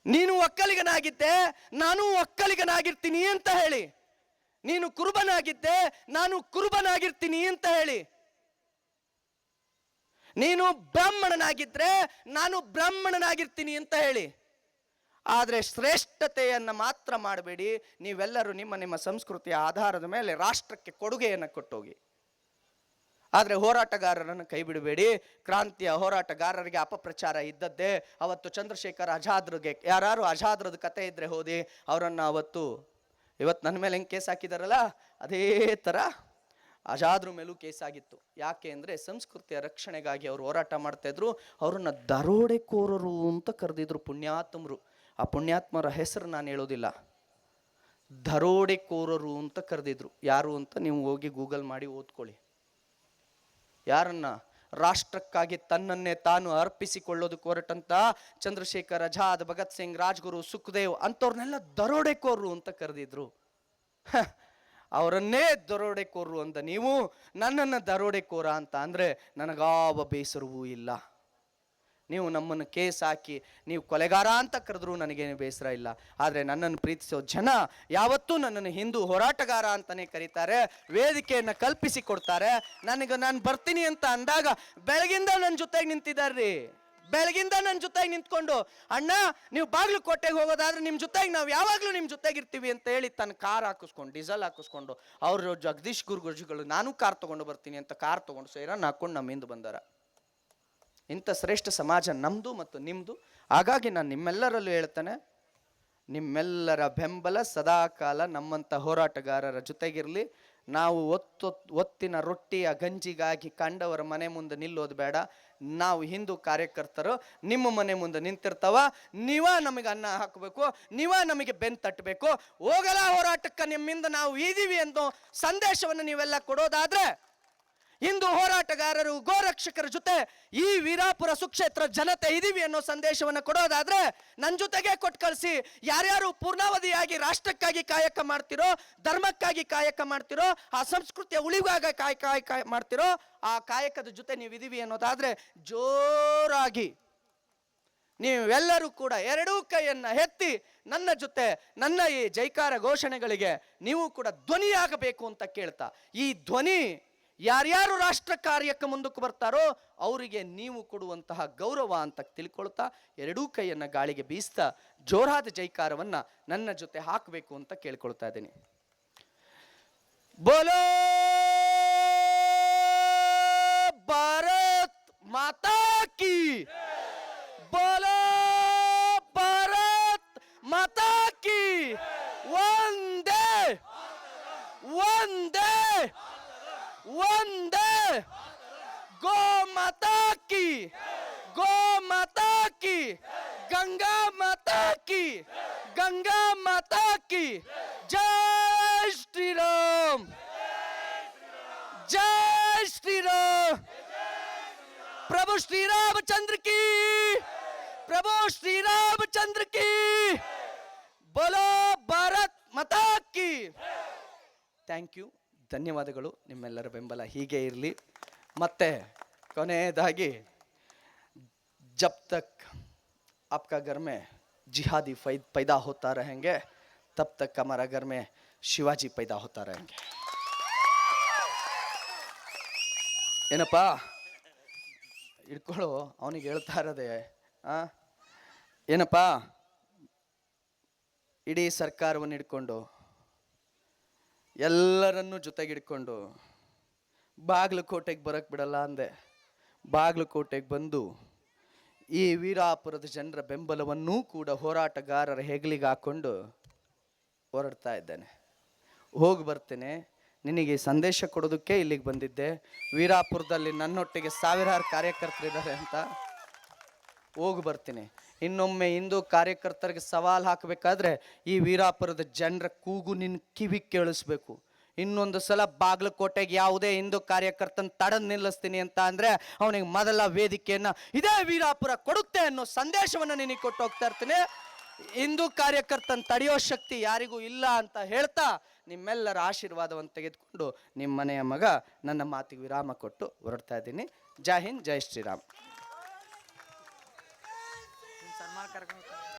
ನೀನು ಒಕ್ಕಲಿಗನಾಗಿದ್ದೆ, ನಾನು ಒಕ್ಕಲಿಗನಾಗಿರ್ತೀನಿ ಅಂತ ಹೇಳಿ. ನೀನು ಕುರುಬನಾಗಿದ್ದೆ, ನಾನು ಕುರುಬನಾಗಿರ್ತೀನಿ ಅಂತ ಹೇಳಿ. ನೀನು ಬ್ರಾಹ್ಮಣನಾಗಿದ್ರೆ ನಾನು ಬ್ರಾಹ್ಮಣನಾಗಿರ್ತೀನಿ ಅಂತ ಹೇಳಿ. ಆದರೆ ಶ್ರೇಷ್ಠತೆಯನ್ನು ಮಾತ್ರ ಮಾಡಬೇಡಿ. ನೀವೆಲ್ಲರೂ ನಿಮ್ಮ ನಿಮ್ಮ ಸಂಸ್ಕೃತಿಯ ಆಧಾರದ ಮೇಲೆ ರಾಷ್ಟ್ರಕ್ಕೆ ಕೊಡುಗೆಯನ್ನು ಕೊಟ್ಟೋಗಿ. ಆದರೆ ಹೋರಾಟಗಾರರನ್ನು ಕೈ ಬಿಡಬೇಡಿ. ಕ್ರಾಂತಿಯ ಹೋರಾಟಗಾರರಿಗೆ ಅಪಪ್ರಚಾರ ಇದ್ದದ್ದೇ. ಅವತ್ತು ಚಂದ್ರಶೇಖರ್ ಆಜಾದ್ರಿಗೆ, ಯಾರು ಆಜಾದ್ರದ ಕತೆ ಇದ್ರೆ ಹೋದಿ, ಅವರನ್ನು ಇವತ್ತು ನನ್ನ ಮೇಲೆ ಹೆಂಗೆ ಕೇಸ್ ಹಾಕಿದಾರಲ್ಲ, ಅದೇ ಥರ ಆಜಾದ್ರ ಮೇಲೂ ಕೇಸ್ ಆಗಿತ್ತು. ಯಾಕೆ ಅಂದರೆ ಸಂಸ್ಕೃತಿಯ ರಕ್ಷಣೆಗಾಗಿ ಅವರು ಹೋರಾಟ ಮಾಡ್ತಾಯಿದ್ರು. ಅವರನ್ನು ದರೋಡೆಕೋರರು ಅಂತ ಕರೆದಿದ್ರು ಪುಣ್ಯಾತ್ಮರು. ಆ ಪುಣ್ಯಾತ್ಮರ ಹೆಸರು ನಾನು ಹೇಳೋದಿಲ್ಲ, ದರೋಡೆಕೋರರು ಅಂತ ಕರೆದಿದ್ರು. ಯಾರು ಅಂತ ನೀವು ಹೋಗಿ ಗೂಗಲ್ ಮಾಡಿ ಓದ್ಕೊಳ್ಳಿ. ಯಾರನ್ನ? ರಾಷ್ಟ್ರಕ್ಕಾಗಿ ತನ್ನನ್ನೇ ತಾನು ಅರ್ಪಿಸಿಕೊಳ್ಳೋದಕ್ಕೆ ಹೊರಟಂತ ಚಂದ್ರಶೇಖರ್ ಆಜಾದ್, ಭಗತ್ ಸಿಂಗ್, ರಾಜ್ಗುರು, ಸುಖದೇವ್ ಅಂಥವ್ರನ್ನೆಲ್ಲ ದರೋಡೆಕೋರರು ಅಂತ ಕರೆದಿದ್ರು. ಅವರನ್ನೇ ದರೋಡೆಕೋರರು ಅಂತ ನೀವು ನನ್ನನ್ನು ದರೋಡೆಕೋರ ಅಂತ ಅಂದರೆ ನನಗಾವ ಬೇಸರವೂ ಇಲ್ಲ. ನೀವು ನಮ್ಮನ್ನು ಕೇಸ್ ಹಾಕಿ ನೀವು ಕೊಲೆಗಾರ ಅಂತ ಕರೆದ್ರೂ ನನಗೇನು ಬೇಸರ ಇಲ್ಲ. ಆದರೆ ನನ್ನನ್ನು ಪ್ರೀತಿಸೋ ಜನ ಯಾವತ್ತೂ ನನ್ನನ್ನು ಹಿಂದೂ ಹೋರಾಟಗಾರ ಅಂತಲೇ ಕರೀತಾರೆ, ವೇದಿಕೆಯನ್ನು ಕಲ್ಪಿಸಿ ಕೊಡ್ತಾರೆ. ನಾನು ಬರ್ತೀನಿ ಅಂತ ಅಂದಾಗ ಬೆಳಗಿಂದ ನನ್ನ ಜೊತೆಗೆ ನಿಂತಿದ್ದಾರ್ರಿ. ಬೆಳಗಿಂದ ನನ್ನ ಜೊತೆಗೆ ನಿಂತ್ಕೊಂಡು, ಅಣ್ಣ ನೀವು ಬಾಗಲಕೋಟೆಗೆ ಹೋಗೋದಾದ್ರೆ ನಿಮ್ಮ ಜೊತೆಗೆ ನಾವು ಯಾವಾಗಲೂ ನಿಮ್ಮ ಜೊತೆಗಿರ್ತೀವಿ ಅಂತ ಹೇಳಿ ತನ್ನ ಕಾರ್ ಹಾಕಿಸ್ಕೊಂಡು, ಡೀಸೆಲ್ ಹಾಕಿಸ್ಕೊಂಡು, ಅವರು ಜಗದೀಶ್ ಗುರುಗಳು ನಾನು ಕಾರ್ ತೊಗೊಂಡು ಬರ್ತೀನಿ ಅಂತ ಕಾರ್ ತೊಗೊಂಡು ಸೇರನ್ನು ಹಾಕ್ಕೊಂಡು ನಮ್ಮ ಹಿಂದೆ ಬಂದಾರ. ಇಂಥ ಶ್ರೇಷ್ಠ ಸಮಾಜ ನಮ್ಮದು ಮತ್ತು ನಿಮ್ಮದು. ಹಾಗಾಗಿ ನಾನು ನಿಮ್ಮೆಲ್ಲರಲ್ಲೂ ಹೇಳ್ತೇನೆ, ನಿಮ್ಮೆಲ್ಲರ ಬೆಂಬಲ ಸದಾಕಾಲ ನಮ್ಮಂಥ ಹೋರಾಟಗಾರರ ಜೊತೆಗಿರಲಿ. ನಾವು ಒತ್ತಿನ ರೊಟ್ಟಿಯ ಗಂಜಿಗಾಗಿ ಕಂಡವರ ಮನೆ ಮುಂದೆ ನಿಲ್ಲೋದು ಬೇಡ. ನಾವು ಹಿಂದೂ ಕಾರ್ಯಕರ್ತರು ನಿಮ್ಮ ಮನೆ ಮುಂದೆ ನಿಂತಿರ್ತಾವ, ನೀವ ನಮಗೆ ಅನ್ನ ಹಾಕಬೇಕು, ನೀವ ನಮಗೆ ಬೆನ್ನು ತಟ್ಟಬೇಕು. ಹೋಗಲ್ಲ ಹೋರಾಟಕ್ಕೆ, ನಿಮ್ಮಿಂದ ನಾವು ಇದೀವಿ ಅನ್ನೋ ಸಂದೇಶವನ್ನು ನೀವೆಲ್ಲ ಕೊಡೋದಾದ್ರೆ ಹಿಂದೂ ಹೋರಾಟಗಾರರು ಗೋರಕ್ಷಕರ ಜೊತೆ ಈ ವೀರಾಪುರ ಸುಕ್ಷೇತ್ರ ಜನತೆ ಇದೀವಿ ಅನ್ನೋ ಸಂದೇಶವನ್ನು ಕೊಡೋದಾದ್ರೆ ನನ್ನ ಜೊತೆಗೆ ಕೊಟ್ಟು ಕಳಿಸಿ. ಯಾರ್ಯಾರು ಪೂರ್ಣಾವಧಿಯಾಗಿ ರಾಷ್ಟ್ರಕ್ಕಾಗಿ ಕಾಯಕ ಮಾಡ್ತಿರೋ, ಧರ್ಮಕ್ಕಾಗಿ ಕಾಯಕ ಮಾಡ್ತಿರೋ, ಆ ಸಂಸ್ಕೃತಿಯ ಉಳಿವಾಗ ಕಾಯಕ ಮಾಡ್ತಿರೋ, ಆ ಕಾಯಕದ ಜೊತೆ ನೀವು ಇದೀವಿ ಅನ್ನೋದಾದ್ರೆ ಜೋರಾಗಿ ನೀವೆಲ್ಲರೂ ಕೂಡ ಎರಡೂ ಕೈಯನ್ನ ಎತ್ತಿ ನನ್ನ ಜೊತೆ ನನ್ನ ಈ ಜೈಕಾರ ಘೋಷಣೆಗಳಿಗೆ ನೀವು ಕೂಡ ಧ್ವನಿಯಾಗಬೇಕು ಅಂತ ಕೇಳ್ತಾ, ಈ ಧ್ವನಿ ಯಾರ್ಯಾರು ರಾಷ್ಟ್ರ ಕಾರ್ಯಕ್ಕೆ ಮುಂದಕ್ಕೆ ಬರ್ತಾರೋ ಅವರಿಗೆ ನೀವು ಕೊಡುವಂತಹ ಗೌರವ ಅಂತ ತಿಳ್ಕೊಳ್ತಾ ಎರಡೂ ಕೈಯನ್ನ ಗಾಳಿಗೆ ಬೀಸ್ತಾ ಜೋರಾದ ಜೈಕಾರವನ್ನ ನನ್ನ ಜೊತೆ ಹಾಕಬೇಕು ಅಂತ ಕೇಳ್ಕೊಳ್ತಾ ಇದ್ದೀನಿ. ಬೋಲೋ ಭಾರತ್ ಮಾತಾ ಕಿ, बोलो भारत माता की, वंदे वंदे वंदे, गो माता की, गो माता की, गंगा माता की, गंगा माता की, जय श्री राम, जय श्री राम, प्रभु श्री रामचंद्र की, प्रभु श्री रामचंद्र की, बोलो ಭಾರತ್ ಮಾತಾ ಕಿ. ಥ್ಯಾಂಕ್ ಯು, ಧನ್ಯವಾದಗಳು. ನಿಮ್ಮೆಲ್ಲರ ಬೆಂಬಲ ಹೀಗೆ ಇರಲಿ. ಮತ್ತೆ ಕೊನೆಯದಾಗಿ, जब तक आपका घर में जिहादी पैदा होता रहेंगे तब तक हमारा घर में शिवाजी पैदा होता रहेंगे. ಏನಪ್ಪ ಇಟ್ಕೊಳ್ಳೋ, ಅವನಿಗೆ ಹೇಳ್ತಾ ಇರೋದೆ ಏನಪ್ಪ, ಇಡೀ ಸರ್ಕಾರವನ್ನು ಹಿಡ್ಕೊಂಡು ಎಲ್ಲರನ್ನೂ ಜೊತೆಗಿಡ್ಕೊಂಡು ಬಾಗಲಕೋಟೆಗೆ ಬರಕ್ಕೆ ಬಿಡಲ್ಲ ಅಂದೆ. ಬಾಗಲಕೋಟೆಗೆ ಬಂದು ಈ ವೀರಾಪುರದ ಜನರ ಬೆಂಬಲವನ್ನೂ ಕೂಡ ಹೋರಾಟಗಾರರ ಹೆಗಲಿಗೆ ಹಾಕೊಂಡು ಹೊರಡ್ತಾ ಇದ್ದೇನೆ. ಹೋಗಿ ಬರ್ತೇನೆ. ನಿನಗೆ ಸಂದೇಶ ಕೊಡೋದಕ್ಕೆ ಇಲ್ಲಿಗೆ ಬಂದಿದ್ದೆ. ವೀರಾಪುರದಲ್ಲಿ ನನ್ನೊಟ್ಟಿಗೆ ಸಾವಿರಾರು ಕಾರ್ಯಕರ್ತರಿದ್ದಾರೆ ಅಂತ. ಹೋಗಿ ಬರ್ತೀನಿ. ಇನ್ನೊಮ್ಮೆ ಹಿಂದೂ ಕಾರ್ಯಕರ್ತರಿಗೆ ಸವಾಲು ಹಾಕಬೇಕಾದ್ರೆ ಈ ವೀರಾಪುರದ ಜನರ ಕೂಗು ನಿನ್ನ ಕಿವಿ ಕೇಳಿಸ್ಬೇಕು. ಇನ್ನೊಂದು ಸಲ ಬಾಗಲಕೋಟೆಗೆ ಯಾವುದೇ ಹಿಂದೂ ಕಾರ್ಯಕರ್ತನ ತಡೆದು ನಿಲ್ಲಿಸ್ತೀನಿ ಅಂತ ಅಂದರೆ ಅವನಿಗೆ ಮೊದಲ ವೇದಿಕೆಯನ್ನು ಇದೇ ವೀರಾಪುರ ಕೊಡುತ್ತೆ ಅನ್ನೋ ಸಂದೇಶವನ್ನು ನಿನಗೆ ಕೊಟ್ಟು ಹೋಗ್ತಾ ಇರ್ತೀನಿ. ಹಿಂದೂ ಕಾರ್ಯಕರ್ತನ ತಡೆಯೋ ಶಕ್ತಿ ಯಾರಿಗೂ ಇಲ್ಲ ಅಂತ ಹೇಳ್ತಾ ನಿಮ್ಮೆಲ್ಲರ ಆಶೀರ್ವಾದವನ್ನು ತೆಗೆದುಕೊಂಡು ನಿಮ್ಮ ಮನೆಯ ಮಗ ನನ್ನ ಮಾತಿಗೆ ವಿರಾಮ ಕೊಟ್ಟು ಹೊರಡ್ತಾ ಇದ್ದೀನಿ. ಜೈ ಹಿಂದ್, ಜೈ ಶ್ರೀರಾಮ್.